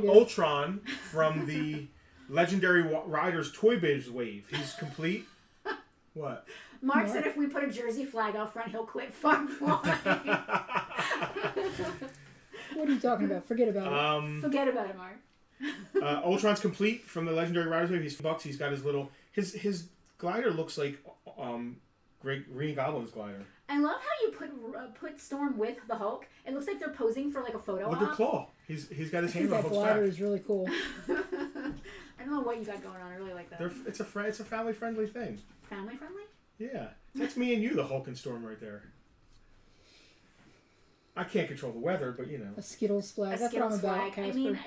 Ultron from the Legendary Riders Toy Biz wave. He's complete. What? Mark said if we put a Jersey flag out front, he'll quit Farpoint. What are you talking about? Forget about it. Forget about it, Mark. Ultron's complete from the Legendary Riders Wave. He's bucks. He's got his little... His glider looks like Green Goblin's glider. I love how you put Storm with the Hulk. It looks like they're posing for like a photo Look op. at Claw. He's got his hand on That Hulk's glider back. is really cool. I don't know what you got going on. I really like that. It's a family-friendly thing. Family friendly? Yeah. That's me and you, the Hulk and Storm right there. I can't control the weather, but you know. A Skittles flag. A That's Skittles what I'm about, flag. Casper. I mean,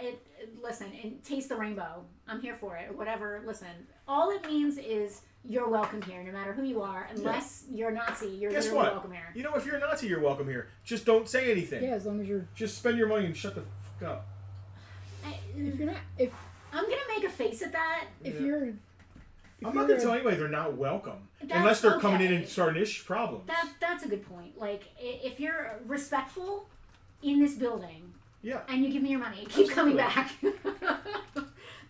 listen, and taste the rainbow. I'm here for it. Whatever. Listen, all it means is you're welcome here, no matter who you are. Unless you're a Nazi, you're Guess literally what? welcome here. You know, if you're a Nazi, you're welcome here. Just don't say anything. Yeah, as long as you're... Just spend your money and shut the fuck up. If you're not... If I'm going to make a face at that. If you're... I'm not going to tell anybody they're not welcome. Unless they're coming in and starting problems. That's a good point. Like, if you're respectful in this building, yeah, and you give me your money, keep coming back.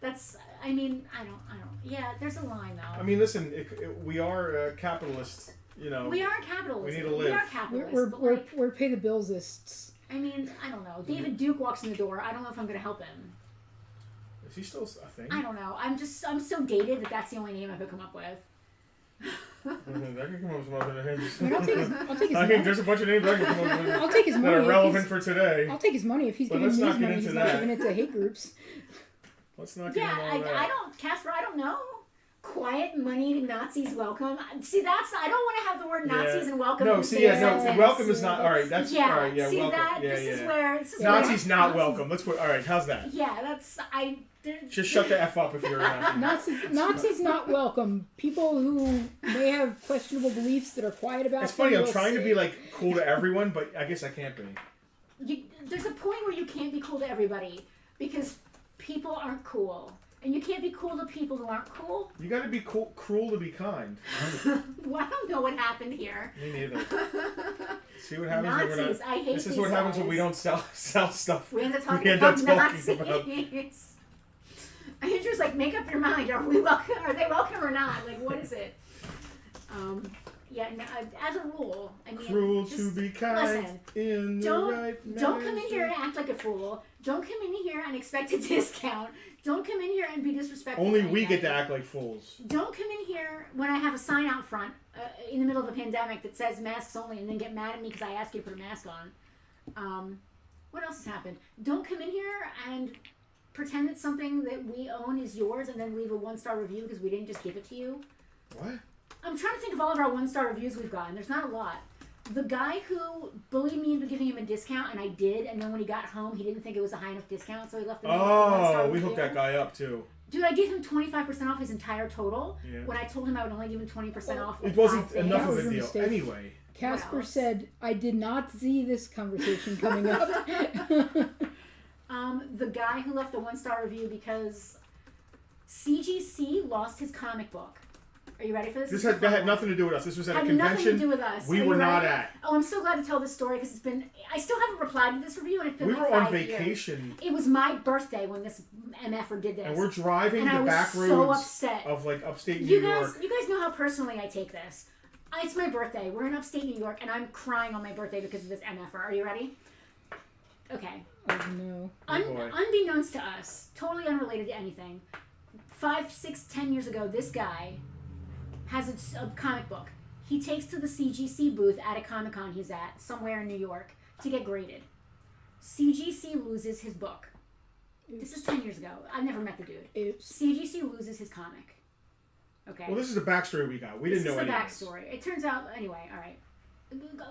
That's, I mean, I don't, yeah, there's a line though. I mean, listen, we are capitalists, you know. We are capitalists. We need to live. We are capitalists. We're pay the bills-ists. I mean, I don't know. David Duke walks in the door. I don't know if I'm going to help him. Is he still a thing? I don't know. I'm so dated that's the only name I could come up with. That can come up with some other names. I mean, I'll take his I think there's a bunch of names I can come up with. I'll take his money. That are relevant for today. I'll take his money if he's giving me his money. He's not giving it to hate groups. Let's not get Yeah, into all that. I don't, Casper, I don't know. Quiet, moneyed Nazis welcome. See, that's, I don't want to have the word Nazis and welcome. No, in the see, same yeah, no, sentence. welcome is not, all right, that's, yeah, all right, yeah, see welcome. That, yeah, this yeah. is where, Nazis not welcome. Let's put, all right, how's that? Yeah, that's, Just shut the F up if you're a Nazi. Nazis not welcome. People who may have questionable beliefs that are quiet about It's funny, them, I'm we'll trying to say. be, like, cool to everyone, but I guess I can't be. There's a point where you can't be cool to everybody because people aren't cool. And you can't be cool to people who aren't cool. You gotta be cruel to be kind. Well, I don't know what happened here. Me neither. See what happens Nazis, when we're not... I hate This is these what happens guys. when we don't sell stuff. We end up talking We end up about talking about... Nazis. Andrew's like, make up your mind. Are we welcome? Are they welcome or not? Like, what is it? Yeah. No, as a rule, I mean, Cruel just, to be kind listen, in the right don't come in here and act like a fool. Don't come in here and expect a discount. Don't come in here and be disrespectful. Only we get to act like fools. Don't come in here when I have a sign out front in the middle of a pandemic that says masks only, and then get mad at me because I ask you to put a mask on. What else has happened? Don't come in here and pretend that something that we own is yours and then leave a 1-star review because we didn't just give it to you. What? I'm trying to think of all of our 1-star reviews we've gotten. There's not a lot. The guy who bullied me into giving him a discount, and I did, and then when he got home, he didn't think it was a high enough discount, so he left a 1-star review. We hooked that guy up, too. Dude, I gave him 25% off his entire total Yeah. when I told him I would only give him 20% off. It wasn't 5 enough things. of a deal. mistake. Anyway. Casper said, I did not see this conversation coming up. The guy who left a 1-star review because CGC lost his comic book. Are you ready for this? That had nothing to do with us. This was at a convention. Had nothing to do with us. We Are were you not ready? at. Oh, I'm so glad to tell this story because it's been... I still haven't replied to this review and it's been We like were on 5 years. vacation. It was my birthday when this MFer did this. And we're driving and the back I was so roads upset. of like upstate New York. You guys know how personally I take this. It's my birthday. We're in upstate New York and I'm crying on my birthday because of this MFer. Are you ready? Okay. Oh, no. Unbeknownst to us, totally unrelated to anything, 5, 6, 10 years ago, this guy has a comic book. He takes to the CGC booth at a Comic-Con he's at, somewhere in New York, to get graded. CGC loses his book. Oops. This is 10 years ago. I've never met the dude. Oops. CGC loses his comic. Okay. Well, this is the backstory we got. We didn't know anything. This is the backstory. It turns out, anyway, all right.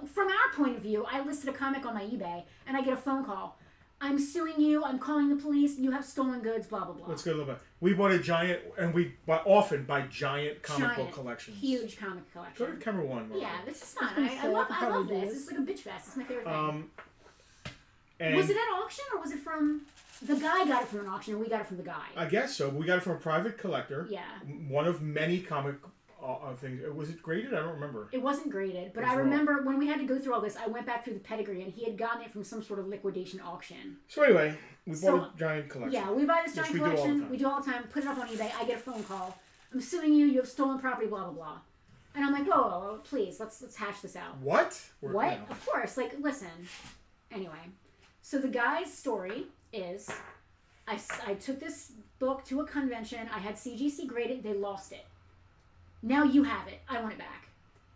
From our point of view, I listed a comic on my eBay, and I get a phone call. I'm suing you. I'm calling the police. You have stolen goods. Blah blah blah. Let's go a little bit. We bought a giant, and we often buy giant comic book collections. Huge comic collection. Go to camera one. Yeah, this is fun. I love this. It's like a bitch fest. It's my favorite thing. And was it at auction or was it from the guy? Got it from an auction, and we got it from the guy. I guess so. We got it from a private collector. Yeah. One of many comic things. Was it graded? I don't remember. It wasn't graded, but I remember when we had to go through all this, I went back through the pedigree, and he had gotten it from some sort of liquidation auction. So anyway, we bought a giant collection. Yeah, we buy this giant collection. We do all the time. Put it up on eBay. I get a phone call. I'm suing you. You have stolen property. Blah blah blah. And I'm like, whoa, please, let's hash this out. What? What? Of course. Like, listen. Anyway, so the guy's story is, I took this book to a convention. I had CGC grade it. They lost it. Now you have it. I want it back.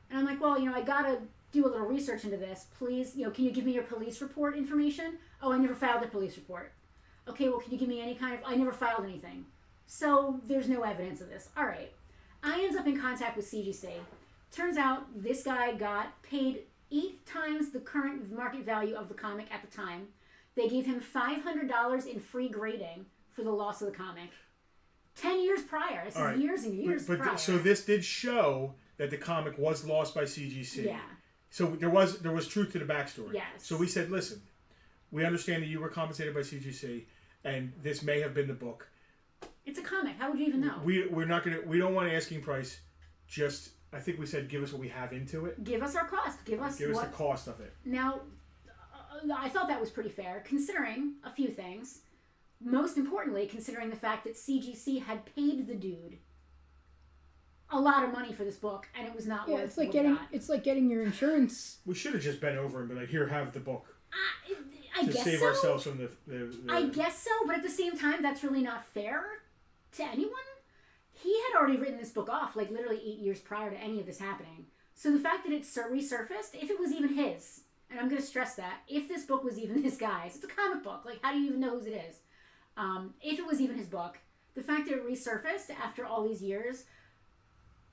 And I'm like, well, I got to do a little research into this. Please, can you give me your police report information? Oh, I never filed a police report. Okay, well, can you give me any kind of... I never filed anything. So there's no evidence of this. All right. I end up in contact with CGC. Turns out this guy got paid 8 times the current market value of the comic at the time. They gave him $500 in free grading for the loss of the comic. 10 years prior. This is years and years prior. So this did show that the comic was lost by CGC. Yeah. So there was truth to the backstory. Yes. So we said, listen, we understand that you were compensated by CGC, and this may have been the book. It's a comic. How would you even know? We don't want an asking price. Just, I think we said, give us what we have into it. Give us our cost. Give us the cost of it. Now, I thought that was pretty fair, considering a few things. Most importantly, considering the fact that CGC had paid the dude a lot of money for this book, and it was not worth it's like getting your insurance. We should have just bent over and been like, here, have the book. I guess save so. ourselves from the... I guess so, but at the same time, that's really not fair to anyone. He had already written this book off, like literally 8 years prior to any of this happening. So the fact that it's resurfaced, if it was even his, and I'm going to stress that, if this book was even this guy's, it's a comic book. Like, how do you even know whose it is? If it was even his book, the fact that it resurfaced after all these years,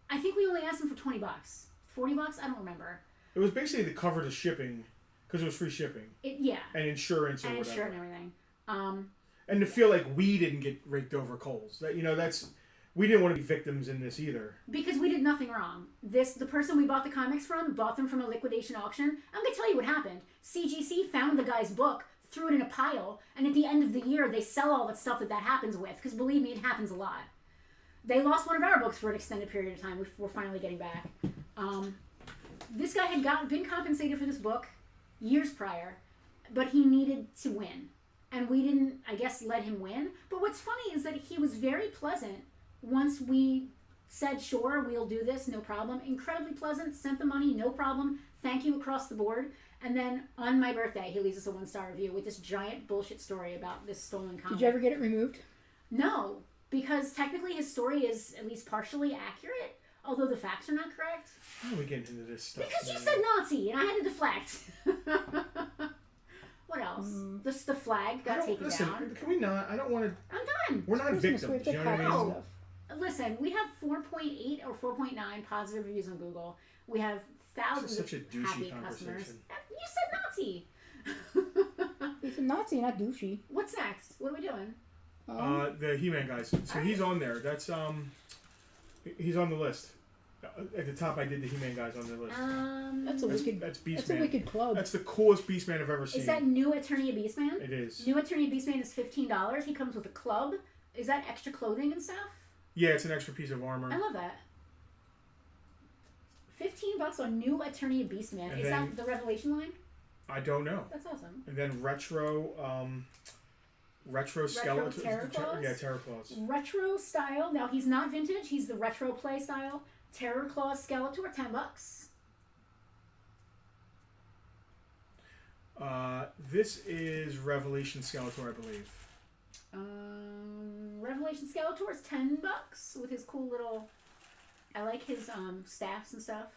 I think we only asked him for $20. $40? I don't remember. It was basically the cover to shipping, because it was free shipping. Yeah. And insurance or and whatever. And everything. And to feel like we didn't get raked over coals. That, we didn't want to be victims in this either. Because we did nothing wrong. The person we bought the comics from bought them from a liquidation auction. I'm going to tell you what happened. CGC found the guy's book, threw it in a pile, and at the end of the year, they sell all that stuff that happens with. Because believe me, it happens a lot. They lost one of our books for an extended period of time. We're finally getting back. This guy had been compensated for this book years prior, but he needed to win. And we didn't, I guess, let him win. But what's funny is that he was very pleasant once we said, sure, we'll do this, no problem. Incredibly pleasant, sent the money, no problem. Thank you across the board. And then on my birthday, he leaves us a 1-star review with this giant bullshit story about this stolen comic. Did you ever get it removed? No, because technically his story is at least partially accurate, although the facts are not correct. How are we getting into this stuff? Because you said Nazi, and I had to deflect. What else? The flag got taken down. Can we not? I don't want to... I'm done. We're not victims, you know what I mean? No. Listen, we have 4.8 or 4.9 positive reviews on Google. We have thousands of happy customers. You said Nazi. You said Nazi, not douchey. What's next? What are we doing? The He-Man guys. So he's on there. That's he's on the list. At the top, I did the He-Man guys on the list. That's Beastman. That's a wicked club. That's the coolest Beastman I've ever seen. Is that New Eternia Beastman? It is. New Eternia Beastman is $15. He comes with a club. Is that extra clothing and stuff? Yeah, it's an extra piece of armor. I love that. $15 on New Eternia Beastman. Is that the Revelation line? I don't know. That's awesome. And then retro skeleton. Terror Claws? Yeah, Terror Claws. Retro style. Now he's not vintage. He's the retro play style. Terror Claws Skeletor, $10. This is Revelation Skeletor, I believe. Revelation Skeletor is $10 with his cool little. I like his staffs and stuff.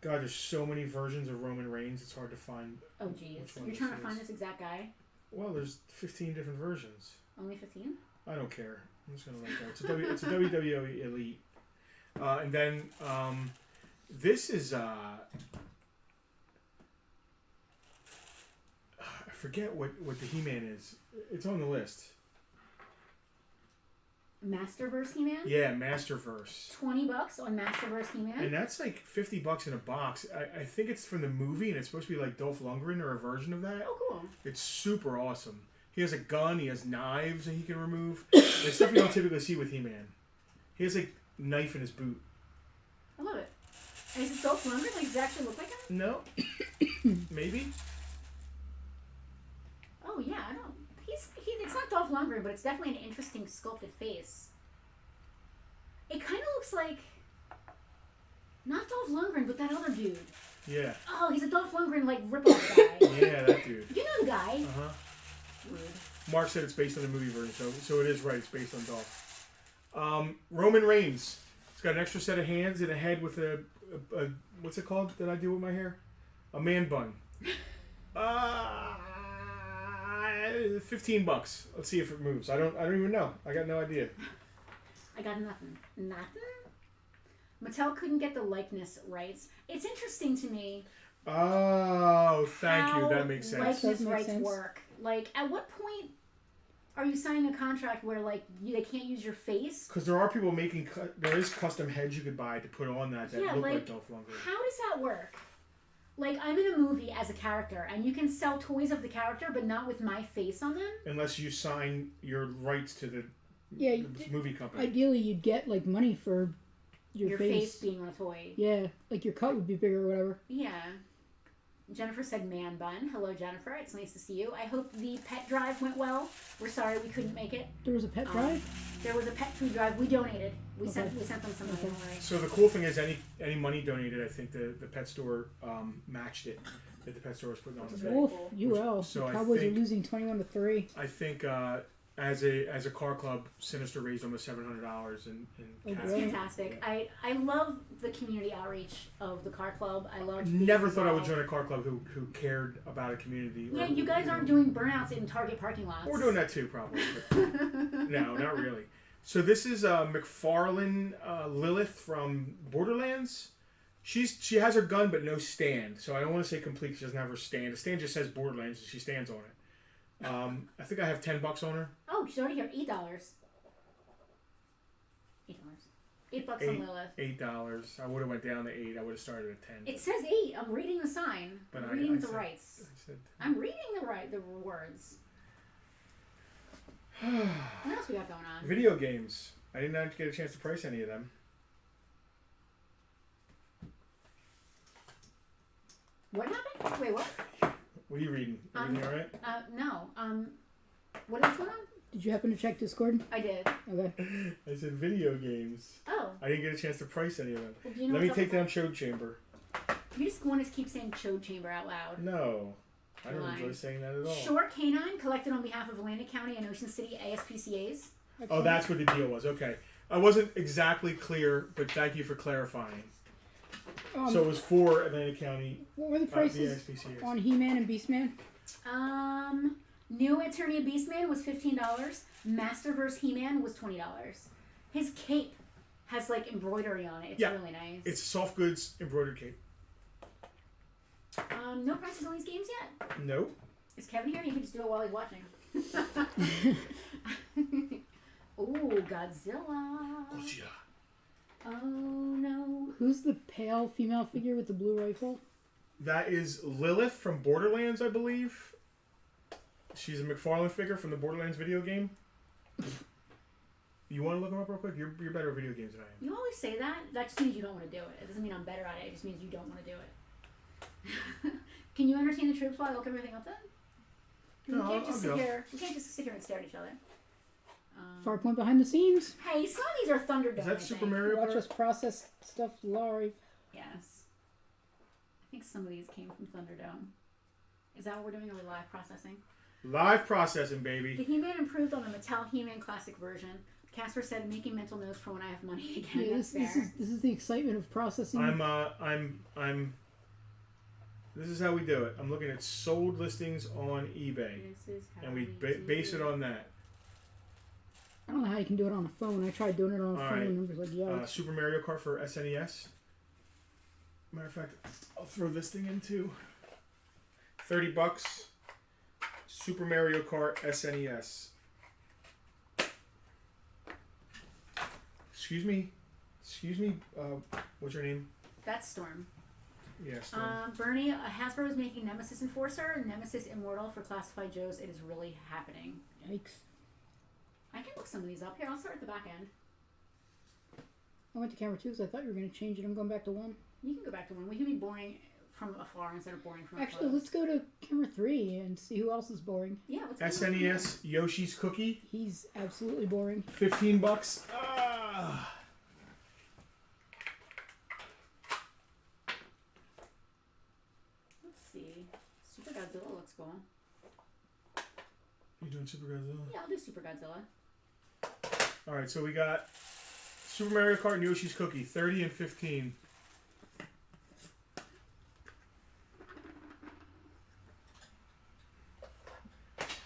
God, there's so many versions of Roman Reigns. It's hard to find. Oh, geez. You're trying to find this exact guy? Well, there's 15 different versions. Only 15? I don't care. I'm just gonna let go. It's a WWE Elite, and then this is I forget what the He-Man is. It's on the list. Masterverse He-Man? Yeah, Masterverse. $20 on Masterverse He-Man. And that's like $50 in a box. I think it's from the movie, and it's supposed to be like Dolph Lundgren or a version of that. Oh, cool. It's super awesome. He has a gun. He has knives that he can remove. It's stuff you don't typically see with He-Man. He has a knife in his boot. I love it. And is it Dolph Lundgren? Like, does it actually look like him? No. Maybe. Oh yeah, I don't. It's not Dolph Lundgren, but it's definitely an interesting sculpted face. It kind of looks like Not Dolph Lundgren, but that other dude. Yeah. Oh, he's a Dolph Lundgren like ripoff guy. Yeah, that dude. You know the guy. Uh-huh. Rude. Mark said it's based on the movie version, so it is right. It's based on Dolph. Roman Reigns. He's got an extra set of hands and a head with a what's it called that I do with my hair? A man bun. $15. Let's see if it moves. I don't even know. I got no idea. I got nothing. Nothing? Mattel couldn't get the likeness rights. It's interesting to me. Oh, thank you. That makes sense. Likeness rights work. Like, at what point are you signing a contract where, like, they can't use your face? Because there are people making... There is custom heads you could buy to put on that look like Dolph Lundgren. How does that work? Like, I'm in a movie as a character, and you can sell toys of the character, but not with my face on them? Unless you sign your rights to the movie company. Ideally, you'd get, like, money for your face being on a toy. Yeah, like your cut would be bigger or whatever. Yeah. Jennifer said man bun. Hello, Jennifer. It's nice to see you. I hope the pet drive went well. We're sorry we couldn't make it. There was a pet drive? There was a pet food drive. We donated. We sent them some money. So the cool thing is any money donated, I think the pet store matched it that the pet store was putting on the thing. Wolf, UL. So the Cowboys are losing 21-3. I think as a car club, Sinister raised almost $700 in cash. That's fantastic. I love the community outreach of the car club. I love. Never thought I would join a car club who cared about a community. Yeah, you guys aren't doing burnouts in Target parking lots. We're doing that too, probably. But no, not really. So this is McFarlane Lilith from Borderlands. She has her gun but no stand. So I don't want to say complete because she doesn't have her stand. The stand just says Borderlands and she stands on it. I think I have $10 on her. Oh, she's already here. $8. $8 on Lilith. $8. I would have went down to 8. I would have started at 10. It says 8. I'm reading the sign. But I'm reading the rights. I'm reading the words. What else we got going on? Video games. I didn't get a chance to price any of them. What happened? Wait, what? What are you reading? Everything all right? No. What is going on? Did you happen to check Discord? I did. Okay. I said video games. Oh. I didn't get a chance to price any of them. Well, do you know Let me take down Chode Chamber. You just want to keep saying Chode Chamber out loud. No. I don't enjoy saying that at all. Short Canine collected on behalf of Atlantic County and Ocean City ASPCAs. Oh, that's what the deal was. Okay. I wasn't exactly clear, but thank you for clarifying. So it was for Atlantic County. What were the prices on He-Man and Beastman? New Eternia Beastman was $15. Masterverse He-Man was $20. His cape has like embroidery on it. It's really nice. It's soft goods embroidered cape. No prices on these games yet? Nope. Is Kevin here? He can just do it while he's watching. Ooh, Godzilla. Oh no. Who's the pale female figure with the blue rifle? That is Lilith from Borderlands, I believe. She's a McFarlane figure from the Borderlands video game. You want to look them up real quick? You're better at video games than I am. You always say that. That just means you don't want to do it. It doesn't mean I'm better at it. It just means you don't want to do it. Can you entertain the troops while I look everything up then? No, we can't just sit here. We can't just sit here and stare at each other. Farpoint behind the scenes. Hey, some of these are Thunderdome. Is that Super Mario Watch Kart? us process stuff live. Yes. I think some of these came from Thunderdome. Is that what we're doing? Are we live processing? Live processing, baby. The He-Man improved on the Mattel He-Man Classic version. Casper said, "Making mental notes for when I have money again." Yeah, That's this fair. is the excitement of processing. I'm. This is how we do it. I'm looking at sold listings on eBay, and we base it on that. I don't know how you can do it on a phone. I tried doing it on a phone, and it was like, yeah. Super Mario Kart for SNES. Matter of fact, I'll throw this thing in too. $30. Super Mario Kart SNES. Excuse me. What's your name? That's Storm. Yeah, Storm. Bernie, Hasbro is making Nemesis Enforcer, Nemesis Immortal for Classified Joes. It is really happening. Yikes. I can look some of these up. Here, I'll start at the back end. I went to camera 2 because I thought you were going to change it. I'm going back to 1. You can go back to 1. We can be boring from afar instead of boring from Actually, close. let's go to camera 3 and see who else is boring. Yeah, what's SNES Yoshi's Cookie. He's absolutely boring. $15. Ah. Super Godzilla looks cool. You doing Super Godzilla? Yeah, I'll do Super Godzilla. All right, so we got Super Mario Kart and Yoshi's Cookie, 30 and 15.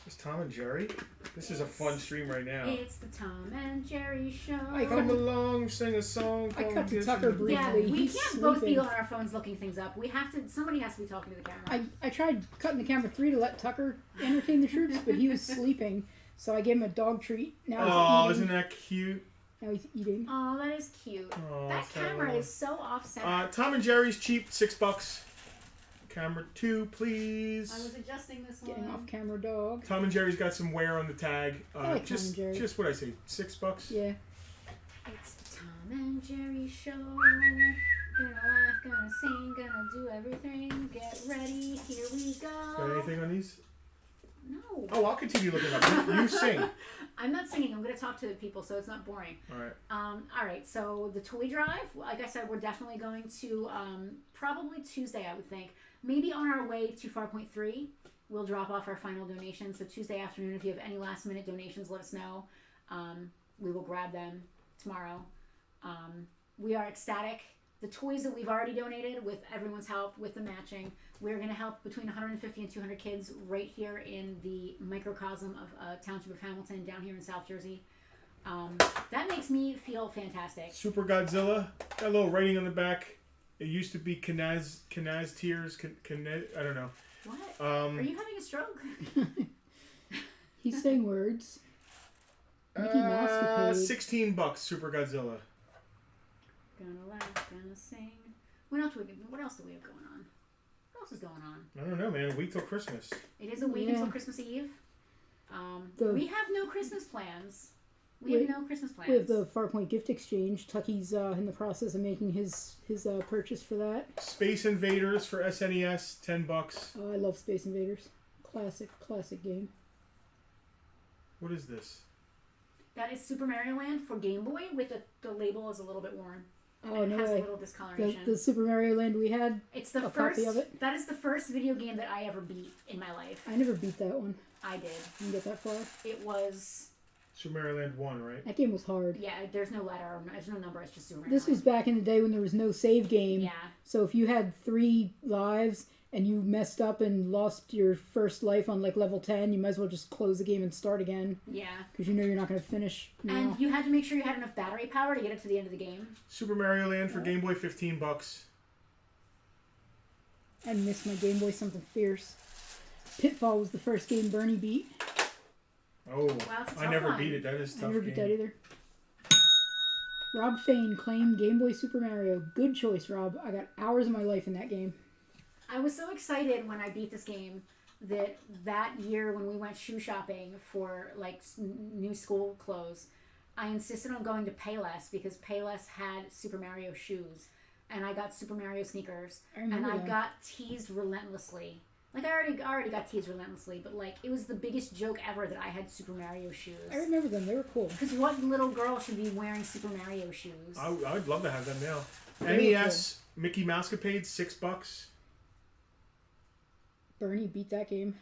Is Tom and Jerry? This is a fun stream right now. It's the Tom and Jerry show. Come along, sing a song. I cut to Tucker briefly. Yeah, we He's can't both be sleeping. on our phones looking things up. We have to. Somebody has to be talking to the camera. I tried cutting the camera 3 to let Tucker entertain the troops, but he was sleeping, so I gave him a dog treat. Now Oh, he's eating. isn't that cute? Now he's eating. Oh, that is cute. Oh, that camera is so off-center. Tom and Jerry's cheap, $6. Camera 2, please. I was adjusting this one. Getting off camera dog. Tom and Jerry's got some wear on the tag. I like Tom just, and Jerry. just what I say, $6. Yeah. It's the Tom and Jerry show. Gonna laugh, gonna sing, gonna do everything. Get ready, here we go. Got anything on these? No. Oh, I'll continue looking up. You sing. I'm not singing. I'm going to talk to the people, so it's not boring. All right. All right. So the toy drive, like I said, we're definitely going to probably Tuesday, I would think. Maybe on our way to Farpoint 3, we'll drop off our final donations. So Tuesday afternoon, if you have any last-minute donations, let us know. We will grab them tomorrow. We are ecstatic. The toys that we've already donated, with everyone's help, with the matching, we're going to help between 150 and 200 kids right here in the microcosm of Township of Hamilton down here in South Jersey. That makes me feel fantastic. Super Godzilla. Got a little writing on the back. It used to be Kanaz Tears. I don't know. What? Are you having a stroke? He's saying words. Mickey Mouse. $16. Super Godzilla. Gonna laugh, gonna sing. What else do we have going on? What else is going on? I don't know, man. A week till Christmas. It is a week until Christmas Eve. We have no Christmas plans. We have no Christmas plans. We have the Farpoint gift exchange. Tucky's in the process of making his purchase for that. Space Invaders for SNES, $10. Oh, I love Space Invaders. Classic game. What is this? That is Super Mario Land for Game Boy, with the label is a little bit worn. Oh, and it no has way. a little discoloration. The Super Mario Land we had. It's the a first. copy of it. That is the first video game that I ever beat in my life. I never beat that one. I did. Didn't get that far. It was. Super Mario Land 1, right? That game was hard. Yeah, there's no letter, there's no number. It's just Super Mario. This was back in the day when there was no save game. Yeah. So if you had 3 lives and you messed up and lost your first life on like level 10, you might as well just close the game and start again. Yeah. Because you know you're not going to finish now. And you had to make sure you had enough battery power to get it to the end of the game. Super Mario Land for Game Boy, $15. I missed my Game Boy something fierce. Pitfall was the first game Bernie beat. Oh, Wow, it's a I tough never one. beat it. That is a tough. I never beat that either. Rob Fain claimed Game Boy Super Mario. Good choice, Rob. I got hours of my life in that game. I was so excited when I beat this game that year when we went shoe shopping for like new school clothes, I insisted on going to Payless because Payless had Super Mario shoes, and I got Super Mario sneakers, and I got teased relentlessly. Like I already got teased relentlessly, but like it was the biggest joke ever that I had Super Mario shoes. I remember them. They were cool. Because what little girl should be wearing Super Mario shoes? I would love to have them now. Really NES Mickey Mousecapade, $6. Bernie beat that game.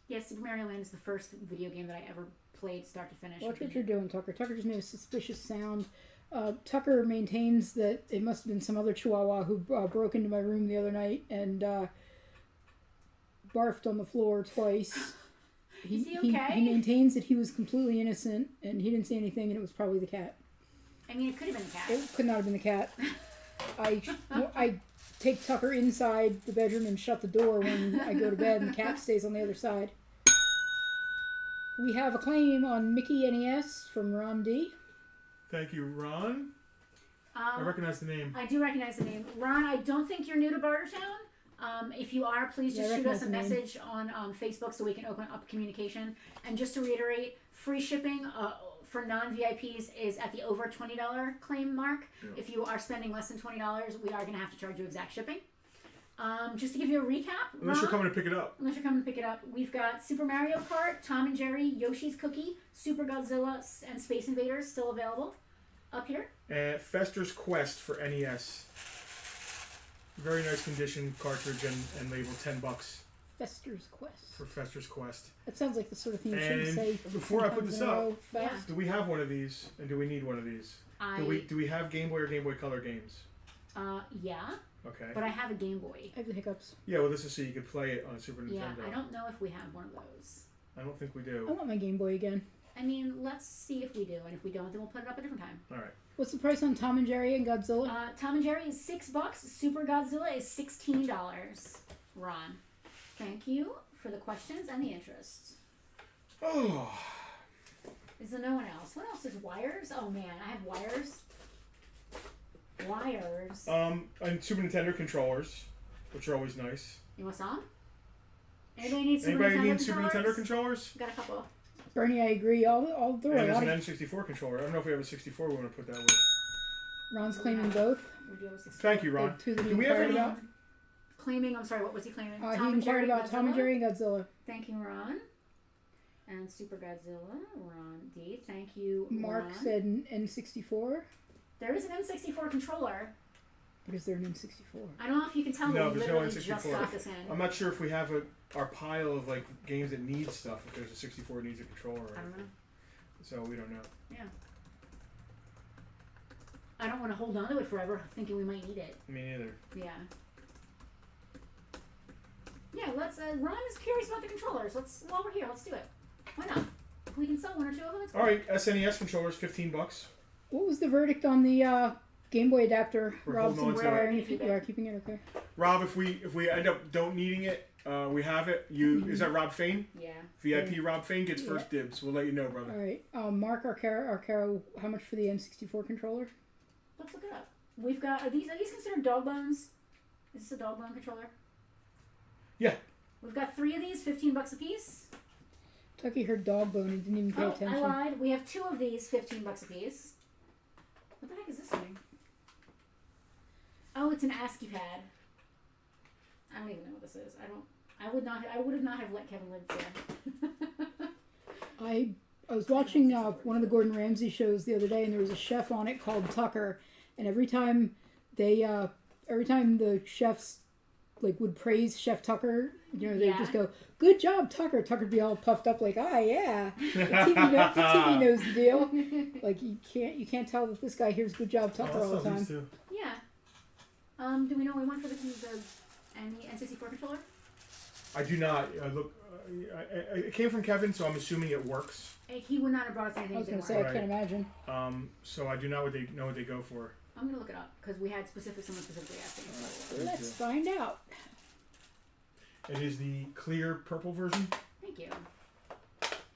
Yeah, Super Mario Land is the first video game that I ever played start to finish. Watch what you're doing, Tucker. Tucker just made a suspicious sound. Tucker maintains that it must have been some other chihuahua who broke into my room the other night and barfed on the floor twice. Is he okay? He maintains that he was completely innocent and he didn't see anything, and it was probably the cat. I mean, it could have been the cat. It could not have been the cat. I take Tucker inside the bedroom and shut the door when I go to bed, and the cat stays on the other side. We have a claim on Mickey NES from Ron D. Thank you, Ron. I recognize the name. I do recognize the name. Ron, I don't think you're new to Bartertown. If you are, please just shoot us a message on Facebook so we can open up communication. And just to reiterate, free shipping for non-VIPs is at the over $20 claim mark. Yeah. If you are spending less than $20, we are going to have to charge you exact shipping. Just to give you a recap. Unless you're coming to pick it up. Unless you're coming to pick it up. We've got Super Mario Kart, Tom and Jerry, Yoshi's Cookie, Super Godzilla, and Space Invaders still available up here. Fester's Quest for NES. Very nice condition cartridge and labeled $10 Fester's Quest. for Fester's Quest. That sounds like the sort of thing you should And say. before I put this up, Yeah. do we have one of these? And do we need one of these? Do we have Game Boy or Game Boy Color games? Yeah. Okay. But I have a Game Boy. I have the hiccups. Yeah, well, this is so you could play it on Super Nintendo. Yeah, I don't know if we have one of those. I don't think we I do. want my Game Boy again. I mean, let's see if we do, and if we don't, then we'll put it up a different time. All right. What's the price on Tom and Jerry and Godzilla? Tom and Jerry is $6. Super Godzilla is $16. Ron, thank you for the questions and the interest. Oh. Is there no one else? What else is wires? Oh man, I have wires. Wires. And Super Nintendo controllers, which are always nice. You want some? Anybody need Super Anybody Nintendo need controllers? Super Nintendo controllers? Got a couple. Bernie, I agree. I'll throw And a there's lot an of... N64 controller. I don't know if we have a 64 we want to put that with. Ron's claiming both. We do have a 64. Thank you, Ron. The two that he Do we have inquired any? about. Claiming, I'm sorry, what was he claiming? He inquired about Tom and Jerry and Godzilla. Thank you, Ron. And Super Godzilla, Ron D. Thank you, Mark Ron. said N64. There is an N64 controller. But is there an N64? I don't know if you can tell me. No, We there's no literally just got this N64. in. I'm not sure if we have our pile of like games that need stuff. If there's a 64 that needs a controller, I don't know. so we don't know. Yeah. I don't want to hold on to it forever, thinking we might need it. Me neither. Yeah. Yeah, let's. Ron is curious about the controllers. While we're here, let's do it. Why not? If we can sell one or two of them, it's All right, SNES controllers, $15. What was the verdict on the Game Boy adapter? We're Rob's holding on to inquiring it. if you are keeping it. Okay. Rob, if we end up don't needing it, we have it. Is that Rob Fain? Yeah. VIP Rob Fain gets first dibs. We'll let you know, brother. All right. Mark Arcaro, how much for the N64 controller? Let's look it up. We've got. Are these considered dog bones? Is this a dog bone controller? Yeah. We've got 3 of these, $15 a piece. Tucky heard dog bone and didn't even pay attention. I lied. We have 2 of these, $15 a piece. What the heck is this thing? Oh, it's an ASCII pad. I don't even know what this is. I would not have let Kevin live there. I was watching one of the Gordon Ramsay shows the other day, and there was a chef on it called Tucker, and every time the chefs would praise Chef Tucker, they'd just go, "Good job, Tucker." Tucker'd be all puffed up like, "Ah, yeah." The TV knows the deal. Like you can't tell that this guy hears "Good job, Tucker" all the time. Yeah. Do we know what we want for the N64 controller? I do not. It came from Kevin, so I'm assuming it works. He would not have brought us anything. I was going to say, I can't imagine. So I do not know what they go for. I'm going to look it up because we had someone specifically asking. Let's find out. It is the clear purple version. Thank you.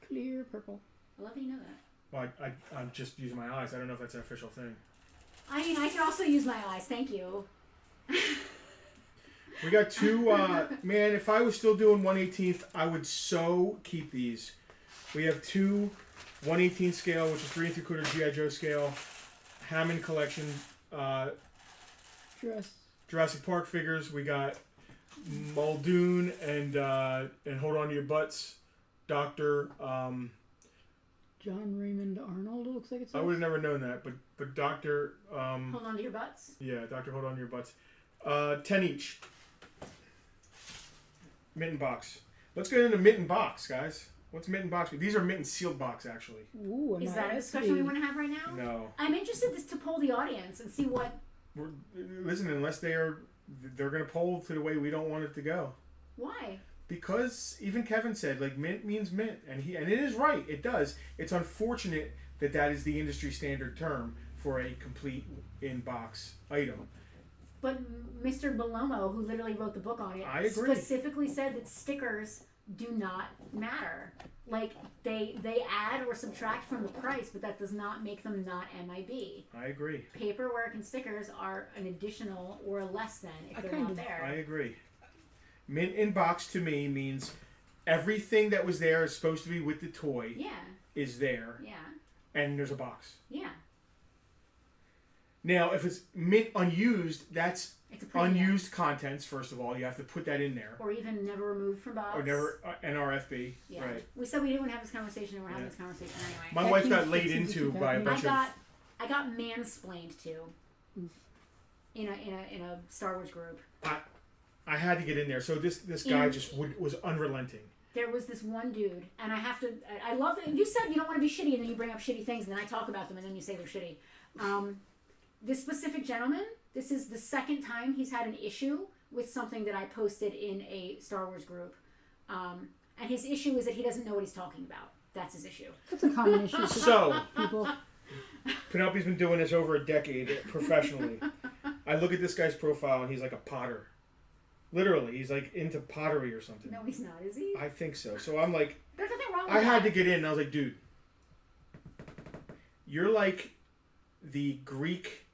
Clear purple. I love that you know that. Well, I'm just using my eyes. I don't know if that's an official thing. I mean, I can also use my eyes. Thank you. We got 2. Man, if I was still doing 1/18th, I would so keep these. We have 2 1/18 scale, which is 3 3/4 G.I. Joe scale, Hammond collection, Jurassic Park figures. We got Muldoon and Hold On to Your Butts, Dr. John Raymond Arnold, it looks like it's. I would have never known that, but Dr. Hold On to Your Butts? Yeah, Dr. Hold On to Your Butts. 10 each. Mitten box. Let's get into mitten box, guys. What's mitten box? These are mitten sealed box, actually. Ooh, is that a discussion we want to have right now? No. I'm interested to poll the audience and see what. Listen, unless they're going to poll to the way we don't want it to go. Why? Because even Kevin said mint means mint, and it is right. It does. It's unfortunate that is the industry standard term for a complete in-box item. But Mr. Belomo, who literally wrote the book on it, I agree. Specifically said that stickers do not matter. Like, they add or subtract from the price, but that does not make them not MIB. I agree. Paperwork and stickers are an additional or less than if they're not there. I agree. Mint in box to me means everything that was there is supposed to be with the toy. Yeah. Is there. Yeah. And there's a box. Yeah. Now, if it's mint unused, that's unused contents, first of all. You have to put that in there. Or even never removed from box. Or never NRFB. Yeah. Right. We said we didn't want to have this conversation, and we're having this conversation anyway. My wife got laid into by a bunch of... I got mansplained to in a Star Wars group. I had to get in there. So this guy just was unrelenting. There was this one dude, and I love that you said you don't want to be shitty, and then you bring up shitty things, and then I talk about them, and then you say they're shitty. This specific gentleman, this is the second time he's had an issue with something that I posted in a Star Wars group. And his issue is that he doesn't know what he's talking about. That's his issue. That's a common issue. So, people. Penelope's been doing this over a decade professionally. I look at this guy's profile, and he's like a potter. Literally, he's like into pottery or something. No, he's not, is he? I think so. So I'm like, there's nothing wrong with I that. had to get in, and I was like, dude, you're like the Greek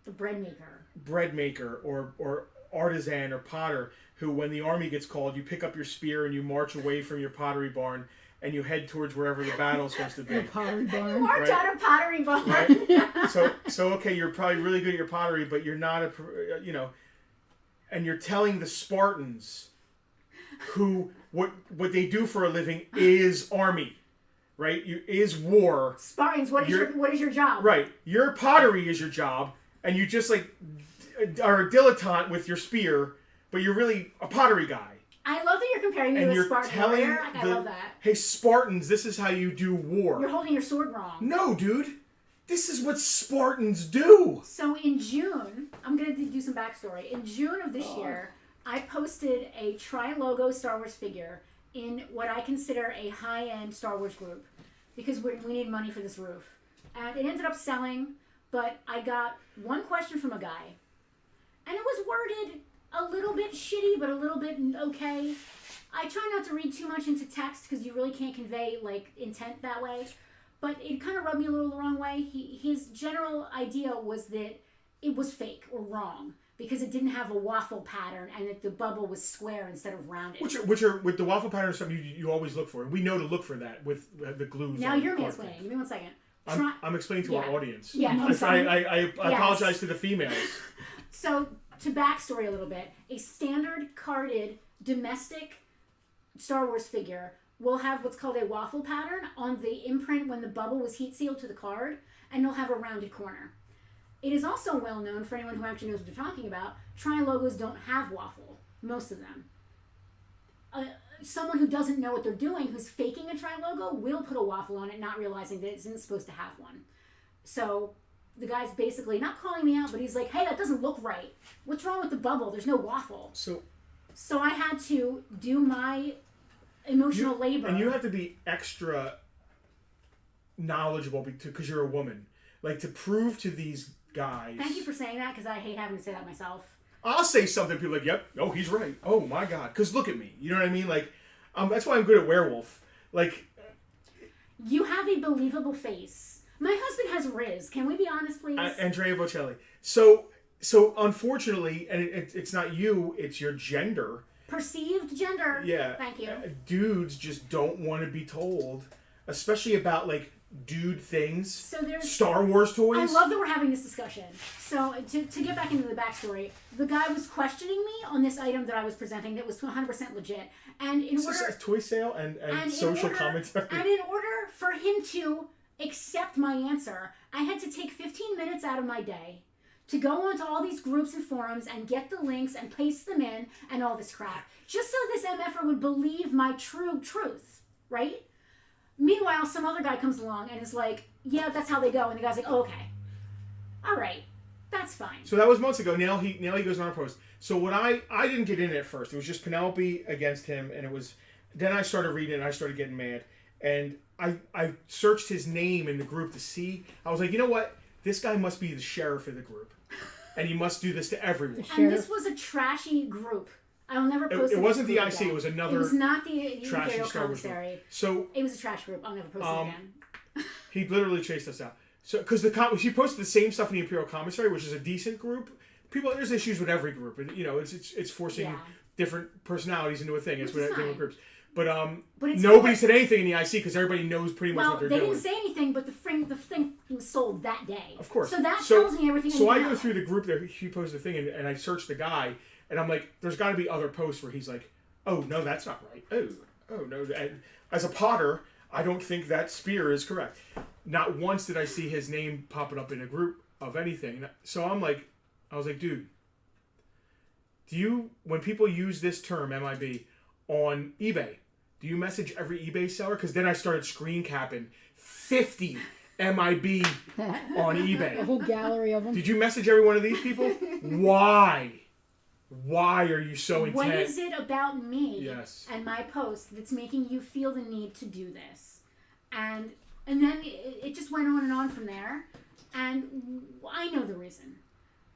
bread maker or artisan or potter who, when the army gets called, you pick up your spear and you march away from your pottery barn and you head towards wherever the battle's supposed to be. Pottery barn. You march out of pottery barn. Right? So okay, you're probably really good at your pottery, but you're not and you're telling the Spartans who what they do for a living is army. Right? Is war. Spartans, what is your job? Right. Your pottery is your job, and you just like are a dilettante with your spear, but you're really a pottery guy. I love that you're comparing me to a Spartan warrior. I love that. Hey, Spartans, this is how you do war. You're holding your sword wrong. No, dude. This is what Spartans do. So in June, I'm going to do some backstory. In June of this year, I posted a tri-logo Star Wars figure in what I consider a high-end Star Wars group because we need money for this roof. And it ended up selling, but I got one question from a guy. And it was worded a little bit shitty, but a little bit okay. I try not to read too much into text because you really can't convey like intent that way. But it kind of rubbed me a little the wrong way. His general idea was that it was fake or wrong because it didn't have a waffle pattern and that the bubble was square instead of rounded. Which are with the waffle pattern something you always look for. We know to look for that with the glues. Now you're mansplaining. Give me 1 second. I'm explaining to our audience. Yeah, I apologize to the females. So, to backstory a little bit, a standard carded domestic Star Wars figure will have what's called a waffle pattern on the imprint when the bubble was heat sealed to the card, and it'll have a rounded corner. It is also well known for anyone who actually knows what they're talking about, tri-logos don't have waffle, most of them. Someone who doesn't know what they're doing, who's faking a tri-logo, will put a waffle on it, not realizing that it isn't supposed to have one. So the guy's basically not calling me out, but he's like, hey, that doesn't look right. What's wrong with the bubble? There's no waffle. So I had to do my emotional labor. And you have to be extra knowledgeable because you're a woman. Like, to prove to these guys... Thank you for saying that, because I hate having to say that myself. I'll say something, people are like, yep, oh, he's right. Oh, my God. Because look at me. You know what I mean? Like, that's why I'm good at werewolf. Like... You have a believable face. My husband has Riz. Can we be honest, please? Andrea Bocelli. So unfortunately, and it's not you, it's your gender. Perceived gender. Yeah. Thank you. Dudes just don't want to be told, especially about, like, dude things. So there's Star Wars toys. I love that we're having this discussion. So to get back into the backstory, the guy was questioning me on this item that I was presenting that was 100% legit. And in order... a toy sale and social commentary. And in order for him to accept my answer, I had to take 15 minutes out of my day to go onto all these groups and forums and get the links and paste them in and all this crap. Just so this MFer would believe my true truth, right? Meanwhile, some other guy comes along and is like, yeah, that's how they go. And the guy's like, oh, okay. All right. That's fine. So that was months ago. Now he goes on our post. So what I didn't get in at first. It was just Penelope against him. And it was, then I started reading and I started getting mad. And I searched his name in the group to see. I was like, you know what? This guy must be the sheriff of the group. And he must do this to everyone. And this was a trashy group. I'll never post it. It wasn't the IC. Again. It was another. It was not the trashy Imperial Star Wars commissary. group. So it was a trash group. I'll never post it again. He literally chased us out. So because she posted the same stuff in the Imperial commissary, which is a decent group. There's issues with every group, and it's forcing different personalities into a thing. It's with different groups. But nobody said anything in the IC because everybody knows pretty much what they're doing. They didn't say anything, but the thing was sold that day. Of course. So that tells me everything. So I go through the group that he posted the thing, and I search the guy, and I'm like, there's got to be other posts where he's like, oh no, that's not right. Oh no. And as a potter, I don't think that spear is correct. Not once did I see his name popping up in a group of anything. So I was like, dude, when people use this term, MIB, on eBay, do you message every eBay seller? Because then I started screen capping 50 MIB on eBay. A whole gallery of them. Did you message every one of these people? Why? Why are you so intent? What is it about me Yes. and my post that's making you feel the need to do this? And then it just went on and on from there. And I know the reason.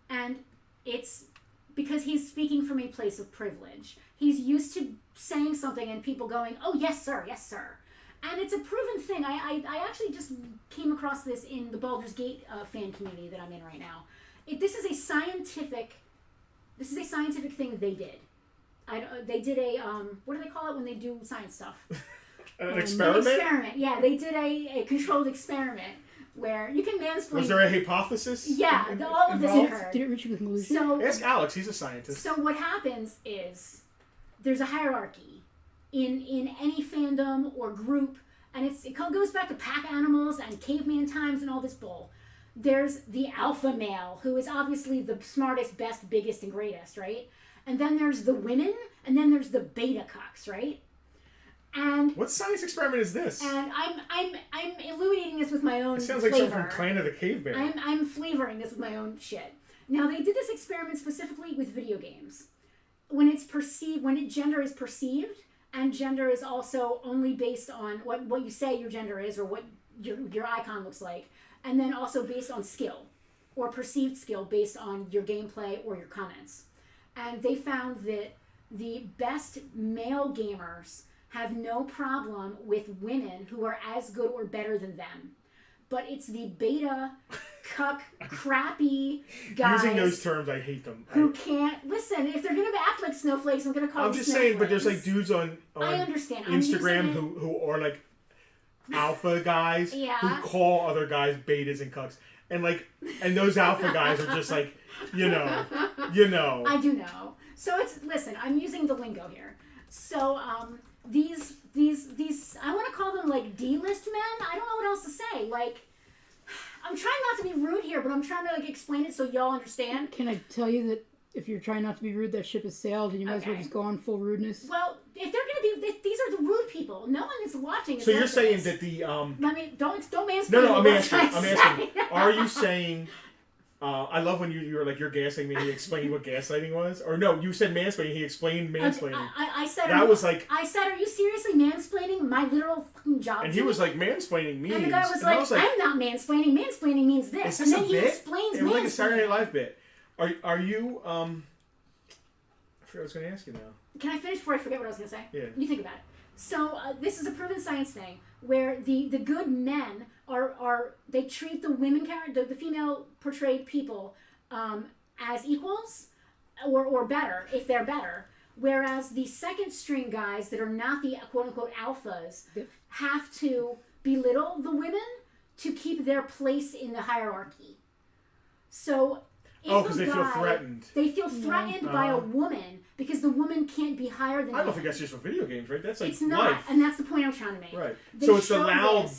And it's because he's speaking from a place of privilege. He's used to saying something and people going, oh, yes, sir, yes, sir. And it's a proven thing. I actually just came across this in the Baldur's Gate fan community that I'm in right now. This is a scientific thing they did. They did a, what do they call it when they do science stuff? An experiment? An experiment, yeah. They did a controlled experiment where you can mansplain. Was there a hypothesis? Yeah, all of this occurred. Did it reach a conclusion? So, ask Alex, he's a scientist. So what happens is there's a hierarchy in any fandom or group, and it goes back to pack animals and caveman times and all this bull. There's the alpha male, who is obviously the smartest, best, biggest, and greatest, right? And then there's the women, and then there's the beta cucks, right? And what science experiment is this? And I'm illuminating this with my own It sounds flavor. like something from Clan of the Caveman. I'm flavoring this with my own shit. Now, they did this experiment specifically with video games. When it's perceived, when gender is perceived, and gender is also only based on what you say your gender is or what your icon looks like, and then also based on skill or perceived skill based on your gameplay or your comments. And they found that the best male gamers have no problem with women who are as good or better than them. But it's the beta, cuck, crappy guys. Using those terms, I hate them. Who can't listen. If they're gonna act like snowflakes, I'm gonna call them I'm just snowflakes. saying, but there's like dudes on I understand. Instagram who are like alpha guys Yeah. who call other guys betas and cucks, and those alpha guys are just like, you know. I do know. So listen. I'm using the lingo here. So these I want to call them like D-list men. I don't know what else to say. Like, I'm trying not to be rude here, but I'm trying to like explain it so y'all understand. Can I tell you that if you're trying not to be rude, that ship has sailed, and you might as well just go on full rudeness? Well, if they're gonna be, these are the rude people. No one is watching. So you're saying that the I mean, don't mansplain. No, I'm me, asking. Are you saying? I love when you were like, you're gaslighting me. He explained what gaslighting was, or no, you said mansplaining. He explained mansplaining. I said that was like. I said, are you seriously mansplaining my literal fucking job? And he was like, mansplaining means. And the guy was like, I'm not mansplaining. Mansplaining means this. Is this and then a bit? he explains it was like a mansplaining. Saturday Night Live bit. Are you I forgot what I was going to ask you now. Can I finish before I forget what I was going to say? Yeah. You think about it. So this is a proven science thing where the good men are they treat the women the female portrayed people as equals or better if they're better, whereas the second string guys that are not the quote unquote alphas have to belittle the women to keep their place in the hierarchy. So because they feel threatened. They feel threatened by a woman because the woman can't be higher than I them. don't think that's just for video games, right? That's like it's not, life. and that's the point I'm trying to make. Right. They So it's the loud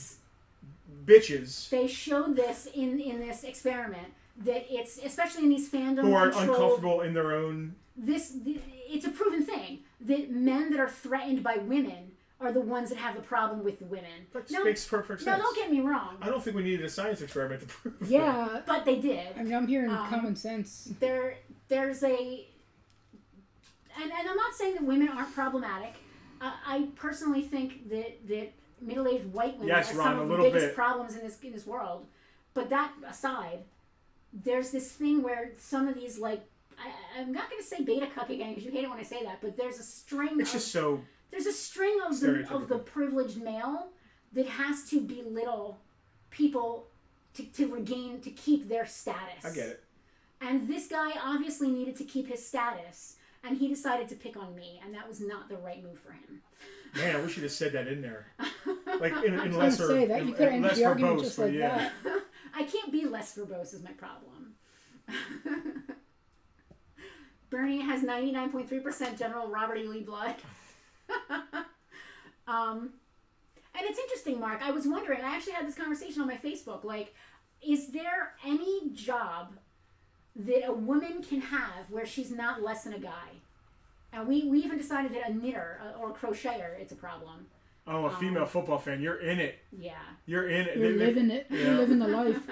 bitches. They showed this in this experiment that it's especially in these fandom who are controlled, uncomfortable in their own. It's a proven thing that men that are threatened by women are the ones that have the problem with the women. That makes perfect sense. No, don't get me wrong. I don't think we needed a science experiment to prove that. Yeah, but they did. I mean, I'm hearing common sense. There's a, and I'm not saying that women aren't problematic. I personally think that middle-aged white women are some of the biggest problems in this world. But that aside, there's this thing where some of these I'm not going to say beta cuck again because you hate it when I say that, but there's a string. It's just so. There's a string of the privileged male that has to belittle people to keep their status. I get it. And this guy obviously needed to keep his status, and he decided to pick on me, and that was not the right move for him. Man, I wish you'd have said that in there. Like in I was lesser. going to say that. You could have ended the argument verbose, just like that. I can't be less verbose is my problem. Bernie has 99.3% General Robert E. Lee blood. And it's interesting, Mark. I was wondering, I actually had this conversation on my Facebook. Like, is there any job that a woman can have where she's not less than a guy. And we even decided that a knitter or a crocheter, it's a problem. Oh, a female football fan. You're in it. Yeah. You're in it. You're living it. Yeah. You're living the life.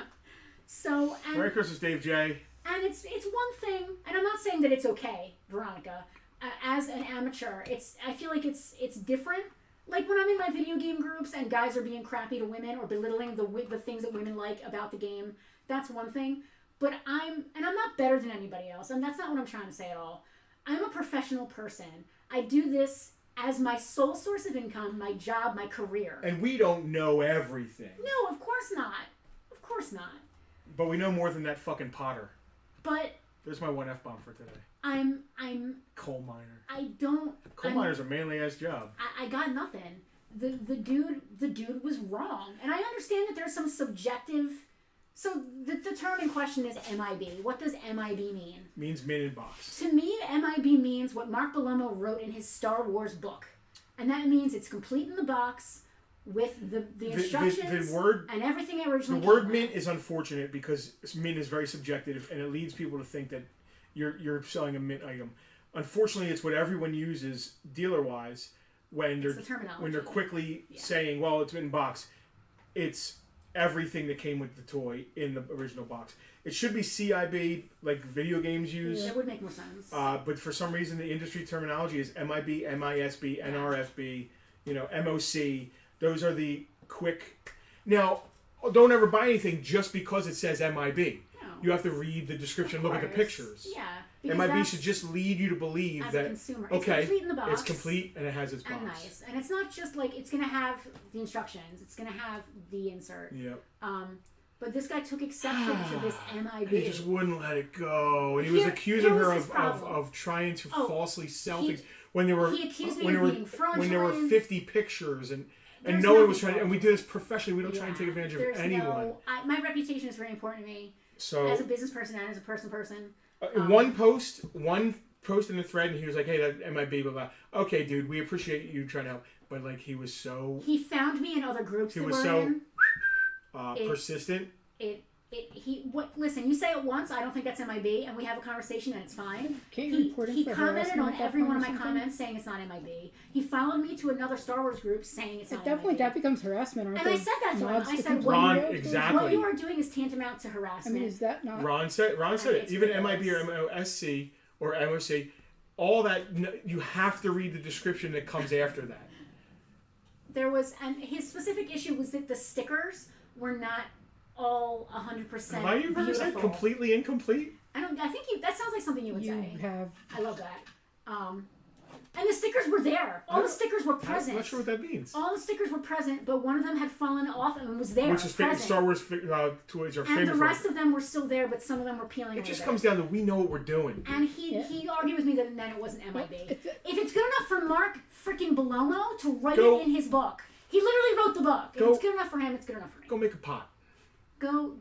So, and, Merry Christmas, Dave J. And it's one thing, and I'm not saying that it's okay, Veronica. As an amateur, I feel like it's different. Like when I'm in my video game groups and guys are being crappy to women or belittling the things that women like about the game, that's one thing. But I'm not better than anybody else, and that's not what I'm trying to say at all. I'm a professional person. I do this as my sole source of income, my job, my career. And we don't know everything. No, of course not. Of course not. But we know more than that fucking Potter. But there's my one F-bomb for today. I'm coal miner. I don't. Coal miner's a manly ass job. I got nothing. The dude was wrong, and I understand that there's some subjective. So the term in question is MIB. What does MIB mean? Means min in box. To me, MIB means what Mark Bellomo wrote in his Star Wars book, and that means it's complete in the box with the instructions the word, and everything originally. The word mint is unfortunate because mint is very subjective, and it leads people to think that you're selling a mint item. Unfortunately, it's what everyone uses dealer-wise when they're quickly saying, "Well, it's in box." It's everything that came with the toy in the original box. It should be CIB, like video games use. Yeah, that would make more sense. But for some reason, the industry terminology is MIB, MISB, NRFB, MOC. Those are the quick. Now, don't ever buy anything just because it says MIB. No. You have to read the description, look at the pictures. Yeah. MIB should just lead you to believe as that a consumer, okay, it's complete in the box. It's complete and it has its box. And nice, and it's not just like it's gonna have the instructions. It's gonna have the insert. Yep. But this guy took exception to this MIB. He just wouldn't let it go, and he was accusing her of trying to falsely sell things when there were when there were 50 pictures and no one was trying. And we do this professionally. We don't try and take advantage of anyone. My reputation is very important to me. So as a business person and as a person. One post in the thread, and he was like, "Hey, that MIB, blah blah." Okay, dude, we appreciate you trying to help, but like he was so. He found me in other groups. He was so persistent. Listen, you say it once, I don't think that's MIB, and we have a conversation, and it's fine. Can't you report him for commented on harassment every one of my something? comments saying it's not MIB. He followed me to another Star Wars group saying it's not MIB. At that point, that becomes harassment, aren't and they? I said that to him. I said, Ron, what you are doing is tantamount to harassment. I mean, is that not? Ron said it. Even MIB or MOSC or MOC, all that, you have to read the description that comes after that. There was, and his specific issue was that the stickers were not all 100% Have I ever said completely incomplete? I think that sounds like something you would say. You have. I love that. And the stickers were there. All the stickers were present. I'm not sure what that means. All the stickers were present, but one of them had fallen off and was there. Which is Star Wars toys are famous. And the rest of them were still there, but some of them were peeling. It just comes down to we know what we're doing. And he argued with me that then it wasn't MIB. If it's good enough for Mark freaking Bellomo to write it in his book, he literally wrote the book. If it's good enough for him, it's good enough for me. Go make a pot. Go,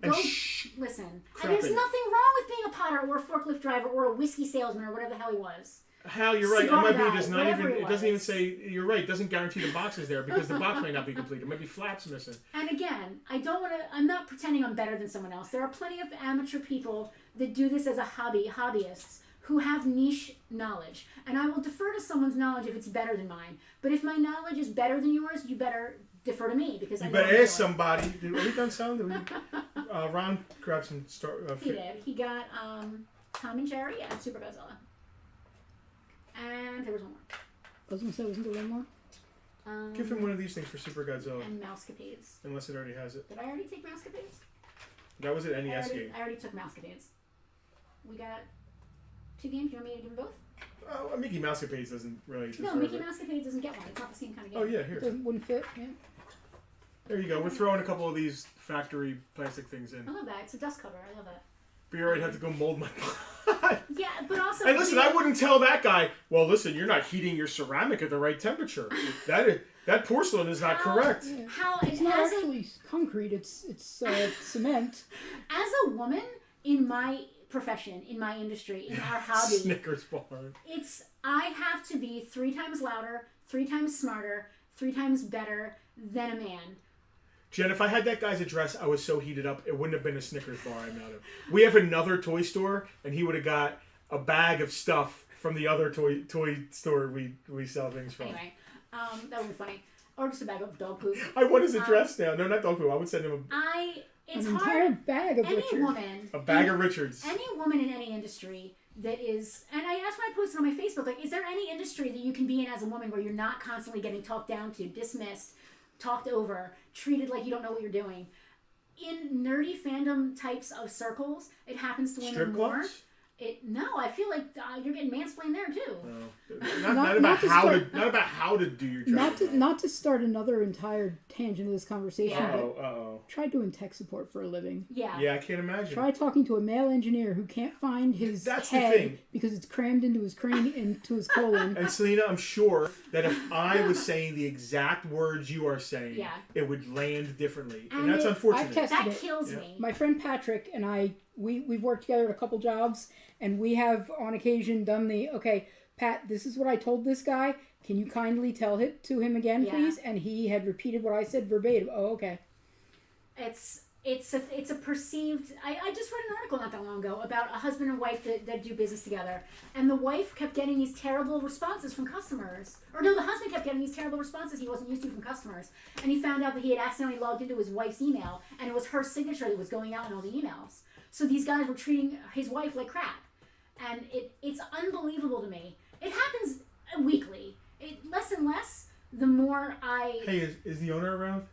listen. And there's nothing wrong with being a potter or a forklift driver or a whiskey salesman or whatever the hell he was. Hal, you're right. Cigar MIB guy, does not even. it doesn't even say. You're right. It doesn't guarantee the box is there because the box may not be complete. There might be flaps missing. And again, I don't want to. I'm not pretending I'm better than someone else. There are plenty of amateur people that do this as a hobbyists who have niche knowledge, and I will defer to someone's knowledge if it's better than mine. But if my knowledge is better than yours, you better defer to me because you better ask somebody. Are we done sound? Ron grabbed some. He did. He got Tom and Jerry and Super Godzilla. And there was one more. I was going to say, wasn't there one more? Give him one of these things for Super Godzilla. And Mousecapades. Unless it already has it. Did I already take Mousecapades? That was an NES game. I already took Mousecapades. We got 2 games. You want me to give them both? Oh, Mickey Mousecapades doesn't really deserve No, Mickey Mousecapades doesn't get one. It's not the same kind of game. Oh, yeah, here. It wouldn't fit, yeah. There you go. We're throwing a couple of these factory plastic things in. I love that. It's a dust cover. I love that. But you're right, have to go mold my Yeah, but also... And listen, I wouldn't tell that guy, well, listen, you're not heating your ceramic at the right temperature. That porcelain is not correct. Yeah. It's not actually concrete, it's cement. As a woman, in my profession, in my industry, in our hobby... Snickers bar. I have to be 3 times louder, 3 times smarter, 3 times better than a man. Jen, if I had that guy's address, I was so heated up, it wouldn't have been a Snickers bar I'm out of. We have another toy store, and he would have got a bag of stuff from the other toy store we sell things from. Anyway, that would be funny. Or just a bag of dog poop. I want his address now. No, not dog poop. I would send him It's an hard. entire bag of Any Richard. woman. a bag of Richards. Any woman in any industry that is, and that's why I posted on my Facebook, like, is there any industry that you can be in as a woman where you're not constantly getting talked down to, dismissed, talked over, treated like you don't know what you're doing? In nerdy fandom types of circles, it happens to women Strip more. clubs? No, I feel like you're getting mansplained there too. Not about how to do your job. Not to start another entire tangent of this conversation. Yeah. Uh-oh. Try doing tech support for a living. Yeah. Yeah, I can't imagine. Try talking to a male engineer who can't find his That's the head thing. because it's crammed into his crane into his colon. And Selena, I'm sure that if I was saying the exact words you are saying, Yeah. it would land differently. And And that's unfortunate. I've tested That it. kills me. My friend Patrick and I, we've worked together at a couple jobs, and we have on occasion done the, okay, Pat, this is what I told this guy. Can you kindly tell it to him again, Yeah. please? And he had repeated what I said verbatim. Oh, okay. It's a perceived. I just read an article not that long ago about a husband and wife that do business together, and the wife kept getting these terrible responses from customers, or no, the husband kept getting these terrible responses he wasn't used to from customers, and he found out that he had accidentally logged into his wife's email, and it was her signature that was going out in all the emails. So these guys were treating his wife like crap, and it's unbelievable to me. It happens weekly. Less and less the more I. Hey, is the owner around?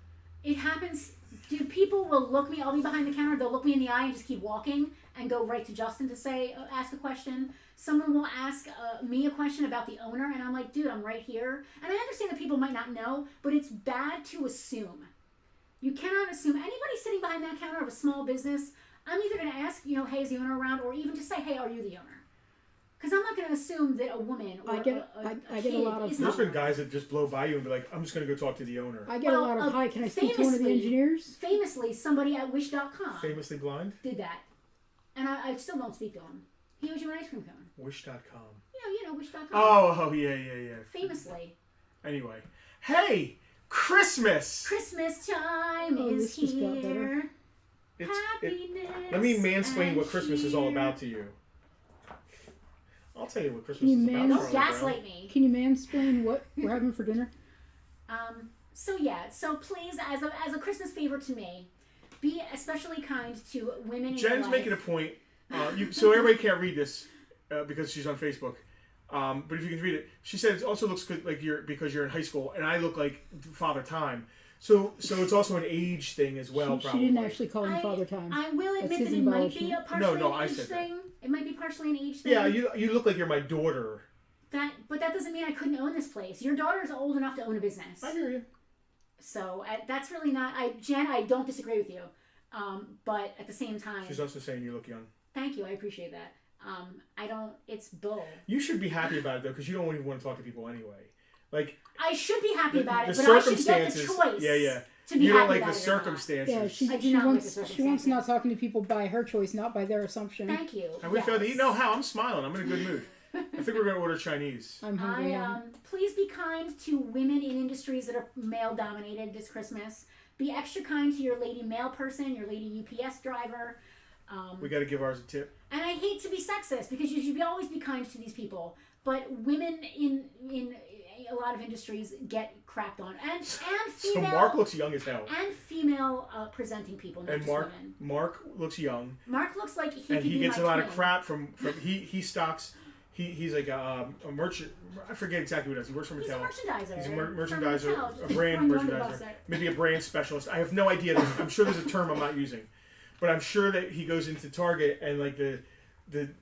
It happens. Dude, people will look me. I'll be behind the counter. They'll look me in the eye and just keep walking and go right to Justin to ask a question. Someone will ask me a question about the owner, and I'm like, dude, I'm right here. And I understand that people might not know, but it's bad to assume. You cannot assume anybody sitting behind that counter of a small business. I'm either going to ask, hey, is the owner around, or even just say, hey, are you the owner? Because I'm not going to assume that a woman or I get a lot of. There's been guys that just blow by you and be like, I'm just going to go talk to the owner. I get a lot of, hi, can I speak to one of the engineers? Famously, somebody at Wish.com Famously blind? did that. And I still don't speak to him. He owes you an ice cream cone. Wish.com. You know, Wish.com. Oh, yeah. Famously. Anyway. Hey! Christmas! Christmas time is this just got better. here. Happiness. Let me mansplain and what Christmas is all cheer. about to you. I'll tell you what Christmas Can is you about. Don't Charlie gaslight Brown. me. Can you mansplain what we're having for dinner? So please, as a Christmas favor to me, be especially kind to women in your Jen's life. making a point. So everybody can't read this because she's on Facebook. But if you can read it, she said it also looks good like because you're in high school, and I look like Father Time. So it's also an age thing as well. She didn't actually call him Father Time. I will That's admit his that it might be embellishment. a partially No, I an age said that. thing. It might be partially an age thing. Yeah, you look like you're my daughter. But that doesn't mean I couldn't own this place. Your daughter is old enough to own a business. I hear you. So that's really not. Jen, I don't disagree with you. But at the same time, She's also saying you look young. thank you. I appreciate that. I don't. It's bull. You should be happy about it though, because you don't even want to talk to people anyway. Like I should be happy about it, the but I should get the circumstances. choice. Yeah. To be You happy don't like about the it or not. circumstances. Yeah, I do she not like the wants circumstances. not talking to people by her choice, not by their assumption. Thank you. And we found that Yes. you know how I'm smiling. I'm in a good mood. I think we're gonna order Chinese. I'm hungry. Please be kind to women in industries that are male dominated this Christmas. Be extra kind to your lady mail person, your lady UPS driver. We got to give ours a tip. And I hate to be sexist because you should always be kind to these people, but women in a lot of industries get crapped on, and female. So Mark looks young as hell. And female presenting people, not And just women. Mark looks young. Mark looks like he And could he be gets my a lot twin. of crap from he stocks. He's like a merchant. I forget exactly what he does. He works for He's a Mattel. merchandiser. He's a for merchandiser, Mattel. a brand From Wonder merchandiser, Buster. maybe a brand specialist. I have no idea. I'm sure there's a term I'm not using, but I'm sure that he goes into Target and like the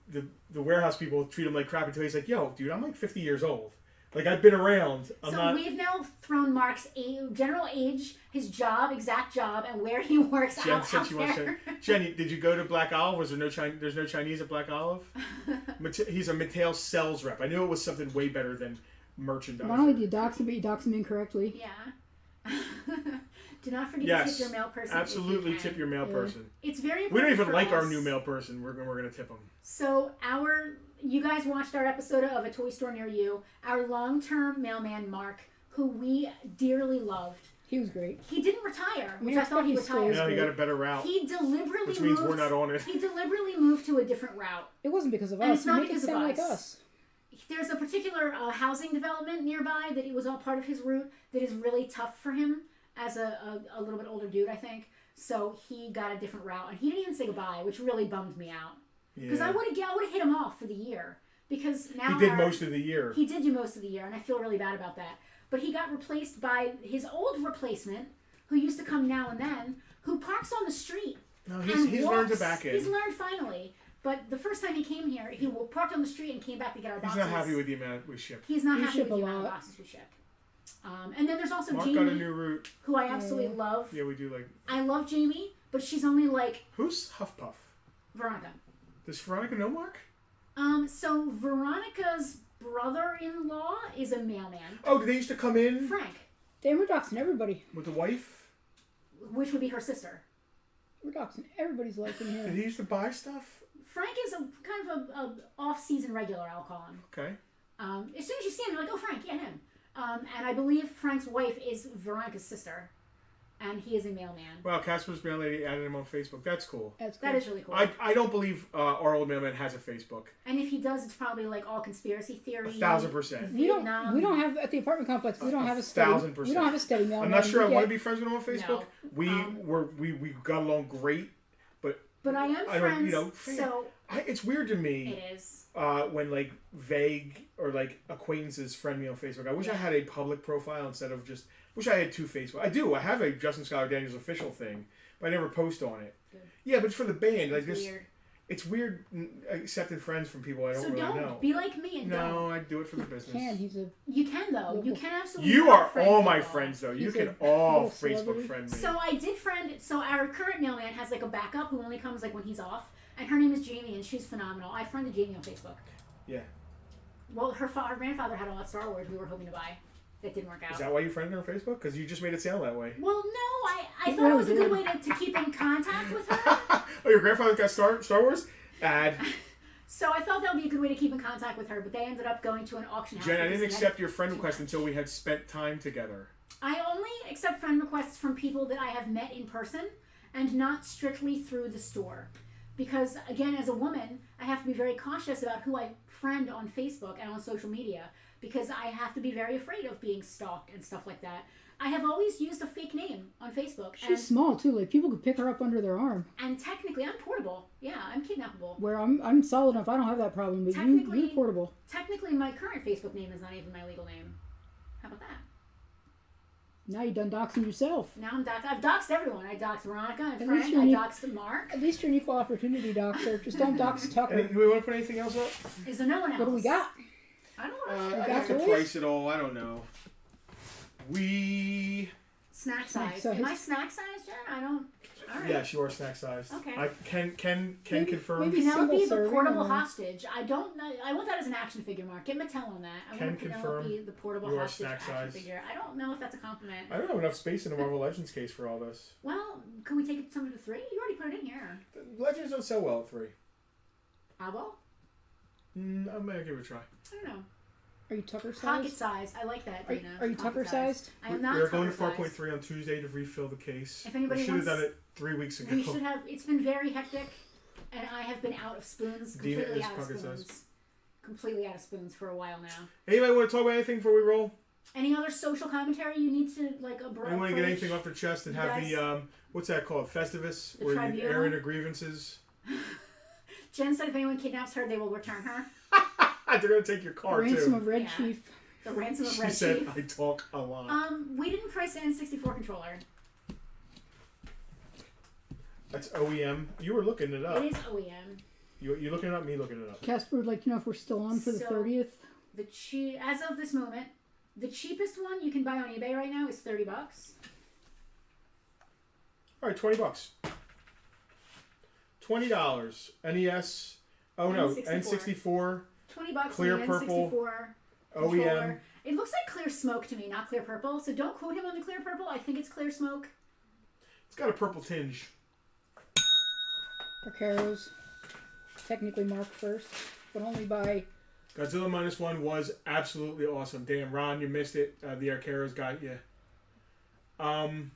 warehouse people treat him like crap until he's like, "Yo, dude, I'm like 50 years old. Like I've been around. So we've now thrown Mark's general age, his job, exact job, and where he works Jen out said she wants there. to. Jenny, did you go to Black Olive? Was there no Chinese? There's no Chinese at Black Olive. He's a Mattel sales rep. I knew it was something way better than merchandise. Not only do you dox him, but you dox him incorrectly. Yeah. Do not forget to tip your mail person. Absolutely if you can. tip your mail person. It's very important. We don't even for like our us. new mail person. We're gonna tip him. So you guys watched our episode of A Toy Store Near You. Our long-term mailman, Mark, who we dearly loved, He was great. He didn't retire, which Yeah, I thought he he's still- retired. Yeah, he got a better route. He deliberately Which means moved, we're not on it. He deliberately moved to a different route. It wasn't because of And us. it's not You make it because of sound like us. us. There's a particular housing development nearby that it was all part of his route that is really tough for him as a little bit older dude, I think. So he got a different route, and he didn't even say goodbye, which really bummed me out. Because I would have hit him off for the year. Because now he did most of the year. He did do most of the year, and I feel really bad about that. But he got replaced by his old replacement, who used to come now and then, who parks on the street. No, and he's learned to back in. He's learned finally. But the first time he came here, he parked on the street and came back to get our boxes. He's not happy with the amount we ship. He's not We happy ship with the a amount of lot. boxes we ship. And then there's also Mark Jamie, got a new route. who I absolutely love. Yeah, we do like. I love Jamie, but she's only like Who's Huffpuff? Veronica. Does Veronica know Mark? So Veronica's brother-in-law is a mailman. Oh, did they used to come in Frank, Damn, we're doxing everybody. with the wife? which would be her sister. We're doxing everybody's life in Did here. he used to buy stuff? Frank is a kind of a off-season regular, I'll call him. Okay. As soon as you see him, you're like, oh, Frank, yeah, him. And I believe Frank's wife is Veronica's sister, and he is a mailman. Well, Casper's mail lady added him on Facebook. That's cool. That's cool. That is really cool. I don't believe our old mailman has a Facebook. And if he does, it's probably like all conspiracy theory. 1,000%. We don't Vietnam. have at the apartment complex. We don't have a steady. 1,000%. We don't have a steady mailman. I'm not sure I We want to get- be friends with him on Facebook. No. We got along great, but But I am I don't, friends, you know, so it's weird to me. it is. When like vague or like acquaintances friend me on Facebook. I wish I had a public profile instead of just. Wish I had two Facebook. I do. I have a Justin Scholar Daniels official thing, but I never post on it. Good. Yeah, but it's for the band. Like It's this, weird. it's weird accepting friends from people I don't So really don't know. be like me and No, don't. I do it for the business. Can he's a You can though. You Local- can absolutely. You not are friend all my people. friends though. You He's can a all little Facebook celebrity. friend me. So I did friend. So our current mailman has like a backup who only comes like when he's off, and her name is Jamie, and she's phenomenal. I friended Jamie on Facebook. Yeah. Well, her grandfather had all that Star Wars we were hoping to buy. That didn't work out. Is that why you friended her on Facebook? Because you just made it sound that way. Well, no, I It thought it was a really good did. way to keep in contact with her. Oh, your grandfather got Star Wars? Ad. So I thought that would be a good way to keep in contact with her, but they ended up going to an auction house. Jen, I because didn't they accept had your friend too request much. until we had spent time together. I only accept friend requests from people that I have met in person and not strictly through the store. Because, again, as a woman, I have to be very cautious about who I friend on Facebook and on social media because I have to be very afraid of being stalked and stuff like that. I have always used a fake name on Facebook. She's small too. Like people could pick her up under their arm. And technically, I'm portable. Yeah, I'm kidnappable. Where I'm solid enough. I don't have that problem. But you're portable. Technically, my current Facebook name is not even my legal name. How about that? Now you done doxing yourself. Now I'm doxed. I've doxed everyone. I doxed Veronica and At Frank. least you're I an doxed Mark. At least you're an equal opportunity doxer. Just don't dox Tucker. Do we want to put anything else up? Is there no one else? What do we got? I don't know. I have to price it all. I don't know. We. Snack Snack size. size. Am I snack size, Jen? I don't. All right. Yes, you are snack sized. Okay. I can Maybe- confirm. maybe Penelope, the serving portable or- hostage. I don't know. I want that as an action figure, Mark. Get Mattel on that. I Can want Penelope, confirm the portable you are hostage snack action size. figure. I don't know if that's a compliment. I don't have enough space in the Marvel Legends case for all this. Well, can we take it something to 3? You already put it in here. The Legends don't sell well at 3. Ah, well, I might give it a try. I don't know. Are you Tucker Pocket sized? size. I like that, Are, Dana. are you Pocket Tucker sized? I am not We're going to Tucker 4.3 on Tuesday to refill the case. If anybody we should have wants- done it 3 weeks ago. We should have. It's been very hectic, and I have been out of spoons. Dina Completely is out of pocket spoons. size. Completely out of spoons for a while now. Anybody want to talk about anything before we roll? Any other social commentary you need to like abroad? Anyone want to get anything off their chest and You have guys- the what's that called? Festivus, The where you tribunal? air in their grievances. Jen said if anyone kidnaps her, they will return her. They're gonna take your car Ransom too. of Red Yeah. Chief. The ransom of She Red said Chief. I talk a lot. We didn't price the N64 controller. That's OEM. You were looking it up. It is OEM. You looking it up? Me looking it up. Casper would like to know if we're still on for the So- 30th. As of this moment, the cheapest one you can buy on eBay right now is $30. All right, $20. $20. NES. Oh no, N64. $20 Clear on the purple, N64 OEM. controller. It looks like clear smoke to me, not clear purple. So don't quote him on the clear purple. I think it's clear smoke. It's got a purple tinge. Arcaros. Technically marked first, but only by. Godzilla -1 was absolutely awesome. Damn, Ron, you missed it. The Arcaros got you. Godzilla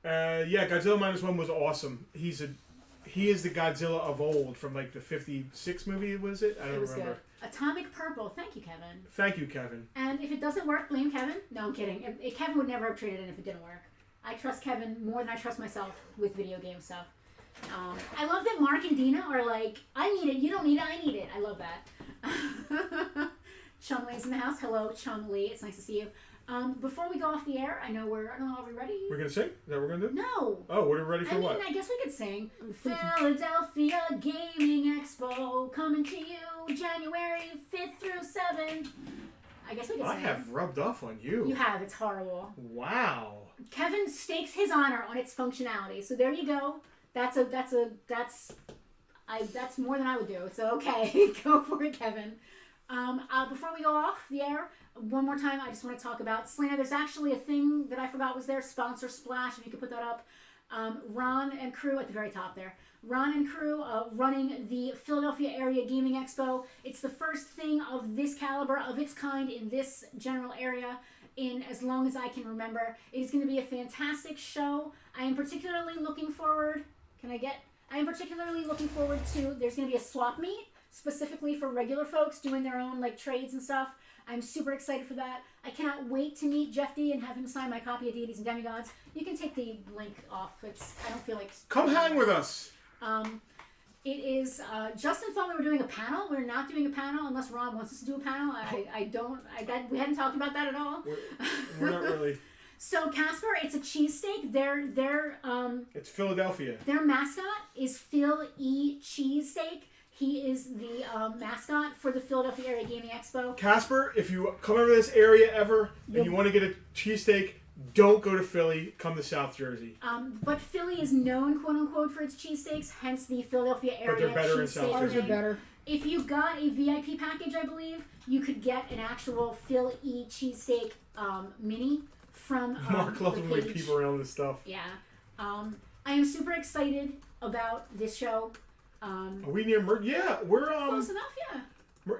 -1 was awesome. He is the Godzilla of old from like the '56 movie. Was it? I don't remember. Good. Atomic Purple. Thank you, Kevin. Thank you, Kevin. And if it doesn't work, blame Kevin. No, I'm kidding. Kevin would never have traded in if it didn't work. I trust Kevin more than I trust myself with video game stuff. I love that Mark and Dina are like, I need it, you don't need it, I need it. I love that. Chumley's in the house. Hello, Chumley. It's nice to see you. Before we go off the air, I don't know, are we ready? We're going to sing? Is that what we're going to do? No. Oh, we're ready for what? I guess we could sing. Philadelphia Gaming Expo coming to you January 5th through 7th. I guess we could sing. I have rubbed off on you. You have. It's horrible. Wow. Kevin stakes his honor on its functionality. So there you go. That's more than I would do. So okay, go for it, Kevin. Before we go off the air, one more time, I just want to talk about Selena. There's actually a thing that I forgot was there. Sponsor Splash, if you could put that up. Ron and crew at the very top there. Ron and crew running the Philadelphia Area Gaming Expo. It's the first thing of this caliber, of its kind, in this general area in as long as I can remember. It is going to be a fantastic show. I am particularly looking forward to, there's going to be a swap meet specifically for regular folks doing their own like trades and stuff. I'm super excited for that. I cannot wait to meet Jeff D and have him sign my copy of Deities and Demigods. You can take the link off. I don't feel like... Come hang with us! It is... Justin thought we were doing a panel. We're not doing a panel unless Rob wants us to do a panel. We hadn't talked about that at all. We're not really... So Casper, it's a cheesesteak. It's Philadelphia. Their mascot is Phil E. Cheesesteak. He is the mascot for the Philadelphia Area Gaming Expo. Casper, if you come over this area ever and you want to get a cheesesteak, don't go to Philly. Come to South Jersey. But Philly is known, quote unquote, for its cheesesteaks. Hence the Philadelphia Area. But they're better in South Jersey. Ours are better. If you got a VIP package, I believe you could get an actual Phil E. Cheesesteak mini from Mark loves when we peep around this stuff. Yeah. I am super excited about this show. Are we near Yeah, we're close enough. Yeah.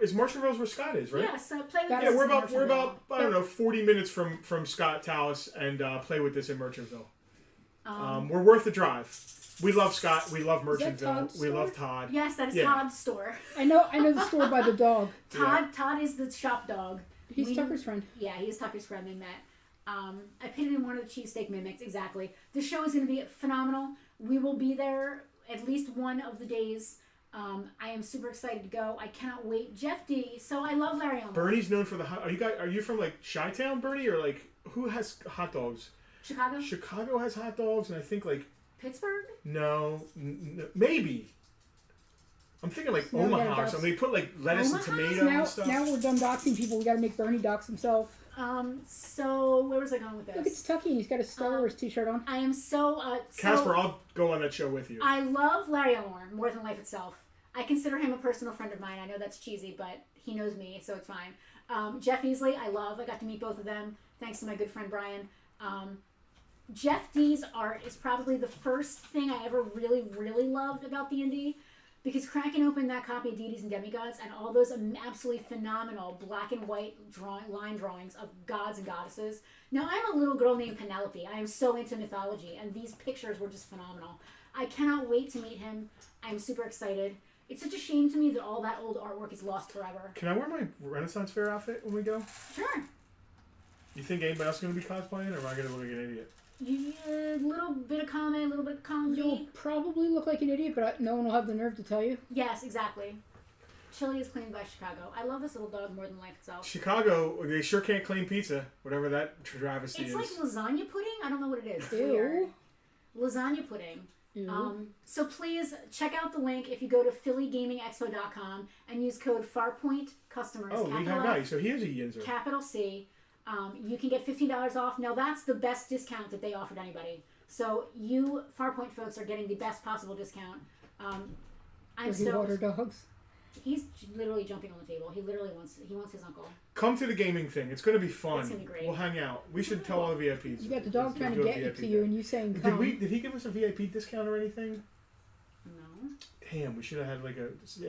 Is Marshallville's where Scott is, right? Yes. Play with this. Yeah, we're about I don't know 40 minutes from Scott Tallis and Play with this in Merchantville. We're worth the drive. We love Scott. We love Merchantville. We love Todd. Yes, that is Todd's store. I know the store by the dog. Todd is the shop dog. He's Tucker's friend. Yeah, he's Tucker's friend. They met. I pitted in one of the cheesesteak mimics. Exactly. The show is going to be phenomenal. We will be there at least one of the days. I am super excited to go. I cannot wait. Jeff D. So I love Larry Elmore. Bernie's known for the hot. Are you from like Chi-Town, Bernie, or like who has hot dogs? Chicago. Chicago has hot dogs, and I think like Pittsburgh. No, maybe. I'm thinking like Omaha or something. They put like lettuce and tomato and stuff. Now we're done doxing people. We got to make Bernie dox himself. So where was I going with this? Look, it's Tucky, and he's got a Star Wars t-shirt on. I am so... Casper, I'll go on that show with you. I love Larry Elmore more than life itself. I consider him a personal friend of mine. I know that's cheesy, but he knows me, so it's fine. Jeff Easley, I love. I got to meet both of them, thanks to my good friend Brian. Jeff D's art is probably the first thing I ever really, really loved about D&D. Because cracking open that copy of Deities and Demigods and all those absolutely phenomenal black and white line drawings of gods and goddesses. Now, I'm a little girl named Penelope. I am so into mythology, and these pictures were just phenomenal. I cannot wait to meet him. I'm super excited. It's such a shame to me that all that old artwork is lost forever. Can I wear my Renaissance Fair outfit when we go? Sure. You think anybody else is going to be cosplaying, or am I going to look like an idiot? A little bit of comment, a little bit of comedy. You'll probably look like an idiot, but no one will have the nerve to tell you. Yes, exactly. Chili is claimed by Chicago. I love this little dog more than life itself. Chicago, they sure can't claim pizza, whatever that travesty is. It's like lasagna pudding? I don't know what it is. It's Ew. weird. Lasagna pudding. So please check out the link if you go to phillygamingexpo.com and use code FARPOINT customers. Oh, we have value. So he is a Yinzer. Capital C. You can get $15 off. Now that's the best discount that they offered anybody. So you Farpoint folks are getting the best possible discount. Does he water dogs? He's literally jumping on the table. He wants his uncle. Come to the gaming thing. It's going to be fun. It's going to be great. We'll hang out. We should tell all the VIPs. You got the dog trying to get it to you, and you saying come. Did he give us a VIP discount or anything? No. Damn, we should have had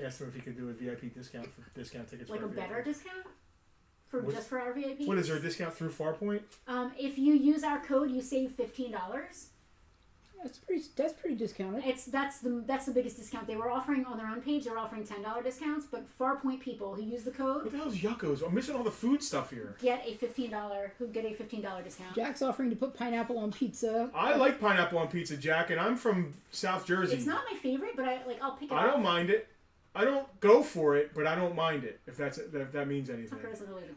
asked him if he could do a VIP discount for discount tickets. Like for a better discount? just for our VIPs. What is there a discount through Farpoint? If you use our code, you save $15. That's pretty discounted. That's the biggest discount they were offering on their own page. They were offering $10 discounts, but Farpoint people who use the code. What the hell is Yuccos? I'm missing all the food stuff here. Get a $15 discount. Jack's offering to put pineapple on pizza. I like pineapple on pizza, Jack, and I'm from South Jersey. It's not my favorite, but I'll pick it up. I don't mind it. I don't go for it, but I don't mind it. If that means anything.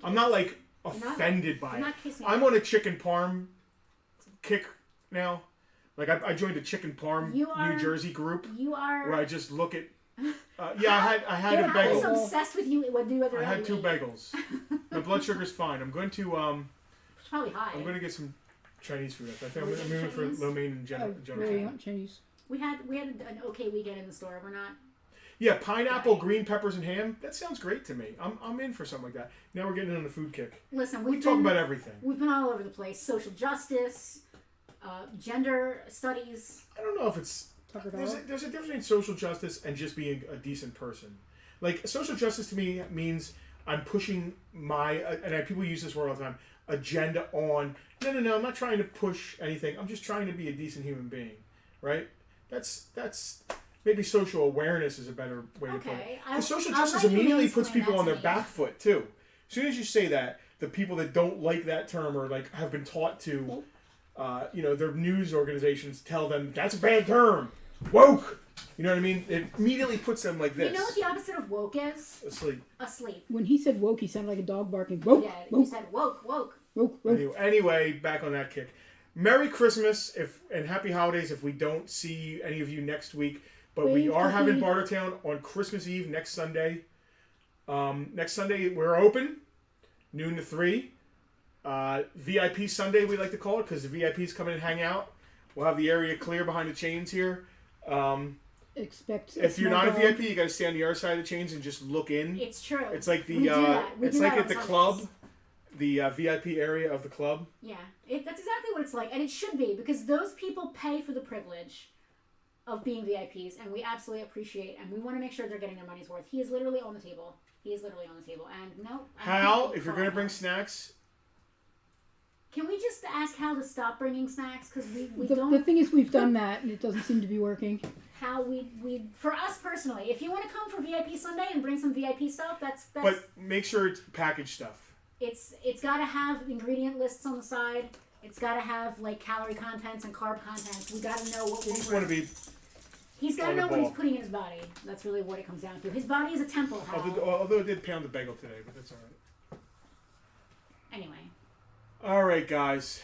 I'm not like offended by it. I'm on a chicken parm kick now. Like I joined a chicken parm New Jersey group. You are where I just look at. I had a bagel. I was obsessed with you. I had 2 bagels. My blood sugar's fine. I'm going to it's probably high. I'm going to get some Chinese food. I think I'm moving for lo mein and general. Really want Chinese. We had an okay weekend in the store. We're not. Yeah, pineapple, green peppers, and ham. That sounds great to me. I'm in for something like that. Now we're getting on the food kick. Listen, we talk about everything. We've been all over the place. Social justice, gender studies. I don't know if it's there's a difference between social justice and just being a decent person. Like social justice to me means I'm pushing and people use this word all the time, agenda on. No, I'm not trying to push anything. I'm just trying to be a decent human being, right? That's maybe social awareness is a better way to put it. Because social justice immediately puts people on their back foot too. As soon as you say that, the people that don't like that term or like have been taught to, their news organizations tell them that's a bad term, woke. You know what I mean? It immediately puts them like this. You know what the opposite of woke is? Asleep. When he said woke, he sounded like a dog barking. Woke. Yeah, woke. he said woke. Woke. Anyway, back on that kick. Merry Christmas and Happy Holidays if we don't see any of you next week. But we are having Bartertown on Christmas Eve next Sunday. Next Sunday we're open, noon to 3. VIP Sunday we like to call it because the VIPs come in and hang out. We'll have the area clear behind the chains here. If you're not a VIP, you got to stay on the other side of the chains and just look in. It's true. It's like it's like at the club, the VIP area of the club. Yeah, that's exactly what it's like, and it should be because those people pay for the privilege of being VIPs, and we absolutely appreciate, and we want to make sure they're getting their money's worth. He is literally on the table. And no. Hal, if you're going to bring snacks. Can we just ask Hal to stop bringing snacks? Because we the, don't... The thing is, we've done that, and it doesn't seem to be working. Hal, for us personally, if you want to come for VIP Sunday and bring some VIP stuff, that's... But make sure it's packaged stuff. It's got to have ingredient lists on the side. It's got to have like calorie contents and carb contents. We got to know what we're... He's got to know what he's putting in his body. That's really what it comes down to. His body is a temple, Hal. Although it did pound the bagel today, but that's all right. Anyway. All right, guys.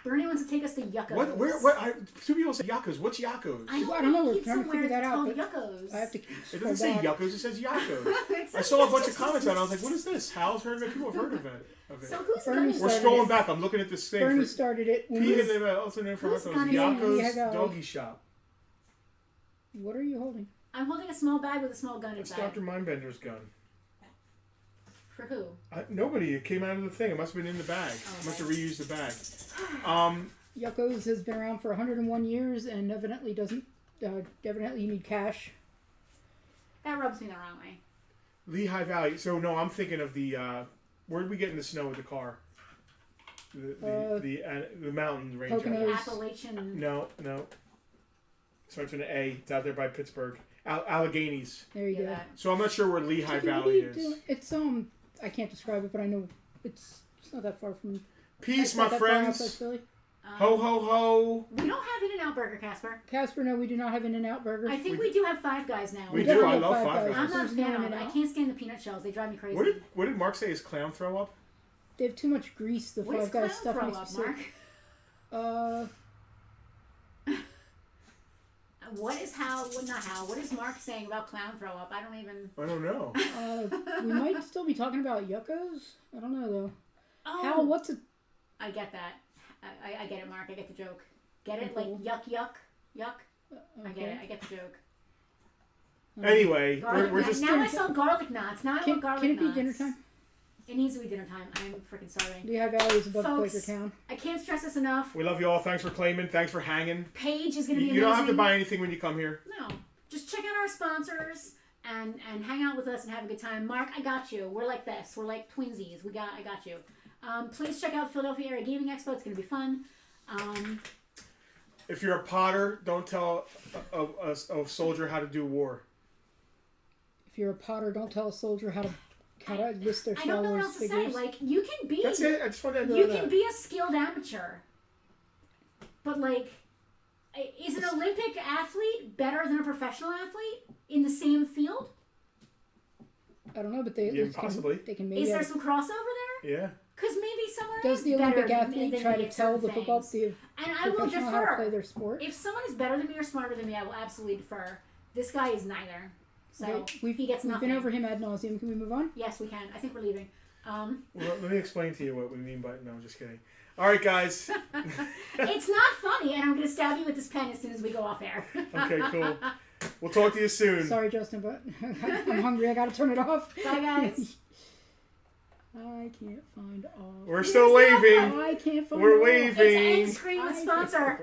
Bernie wants to take us to Yuccos. Two people say Yuccos. What's Yuccos? I don't know. We're trying to figure that out. Yuccos. I have to. It doesn't say Yuccos. It says Yuccos. I saw a bunch of comments on it. I was like, what is this? Hal's heard of it. People have heard of it. So who's We're scrolling back. I'm looking at this thing. Bernie started it. Also known for Yuccos Doggy Shop. What are you holding? I'm holding a small bag with a small gun inside. It's Dr. Mindbender's gun. For who? Nobody. It came out of the thing. It must have been in the bag. Must have reused the bag. Yuccos has been around for 101 years and evidently doesn't. Evidently, you need cash. That rubs me the wrong way. Lehigh Valley. So no, I'm thinking of the. Where did we get in the snow with the car? The mountain range. The Appalachian. No. Starts with an A. It's out there by Pittsburgh. Alleghenies. There you go. So I'm not sure where Lehigh Valley is. It's I can't describe it, but I know it's not that far from. Peace, my friends. Ho ho ho. We don't have In-N-Out Burger, Casper. Casper, no, we do not have In-N-Out Burger. I think we do have Five Guys now. We do. I love Five Guys. I'm not a fan of it. I can't stand the peanut shells. They drive me crazy. What did Mark say? His clown throw up? They have too much grease. The Five Guys stuff makes me sick. What is Mark saying about clown throw up? I don't know. We might still be talking about Yuccos. I don't know though. Oh, Hal, what's it? I get that. I get it, Mark. I get the joke. Get it? Like yuck. Okay. I get the joke. Anyway, we're just... Now I saw garlic knots. Now I want garlic knots. Can it be dinner time? It needs to be dinner time. I'm freaking starving. Lehigh Valley is above Folks, Quakertown. I can't stress this enough. We love you all. Thanks for claiming. Thanks for hanging. Paige is going to be amazing. You don't have to buy anything when you come here. No. Just check out our sponsors and hang out with us and have a good time. Mark, I got you. We're like this. We're like twinsies. I got you. Please check out Philadelphia Area Gaming Expo. It's going to be fun. If you're a potter, don't tell a soldier how to do war. If you're a potter, don't tell a soldier how to list their I Star don't know what Wars else figures. to say. Like, you can be... That's it. I just wanted to know You that. can be a skilled amateur. But, like, is an Olympic athlete better than a professional athlete in the same field? I don't know, but they possibly. They can maybe. Is there some crossover there? Yeah. Because maybe someone Does is the Olympic better athlete than try me to at tell certain the football things. team And I will professional how to defer. play their sport? If someone is better than me or smarter than me, I will absolutely defer. This guy is neither. So Okay, he gets nothing. We've been over him ad nauseum. Can we move on? Yes, we can. I think we're leaving. Well, let me explain to you what we mean by... No, I'm just kidding. All right, guys. It's not funny, and I'm going to stab you with this pen as soon as we go off air. Okay, cool. We'll talk to you soon. Sorry, Justin, but I'm hungry. I got to turn it off. Bye, guys. I can't find off. We're still waving. I can't find We're off. waving. It's end screen with sponsor.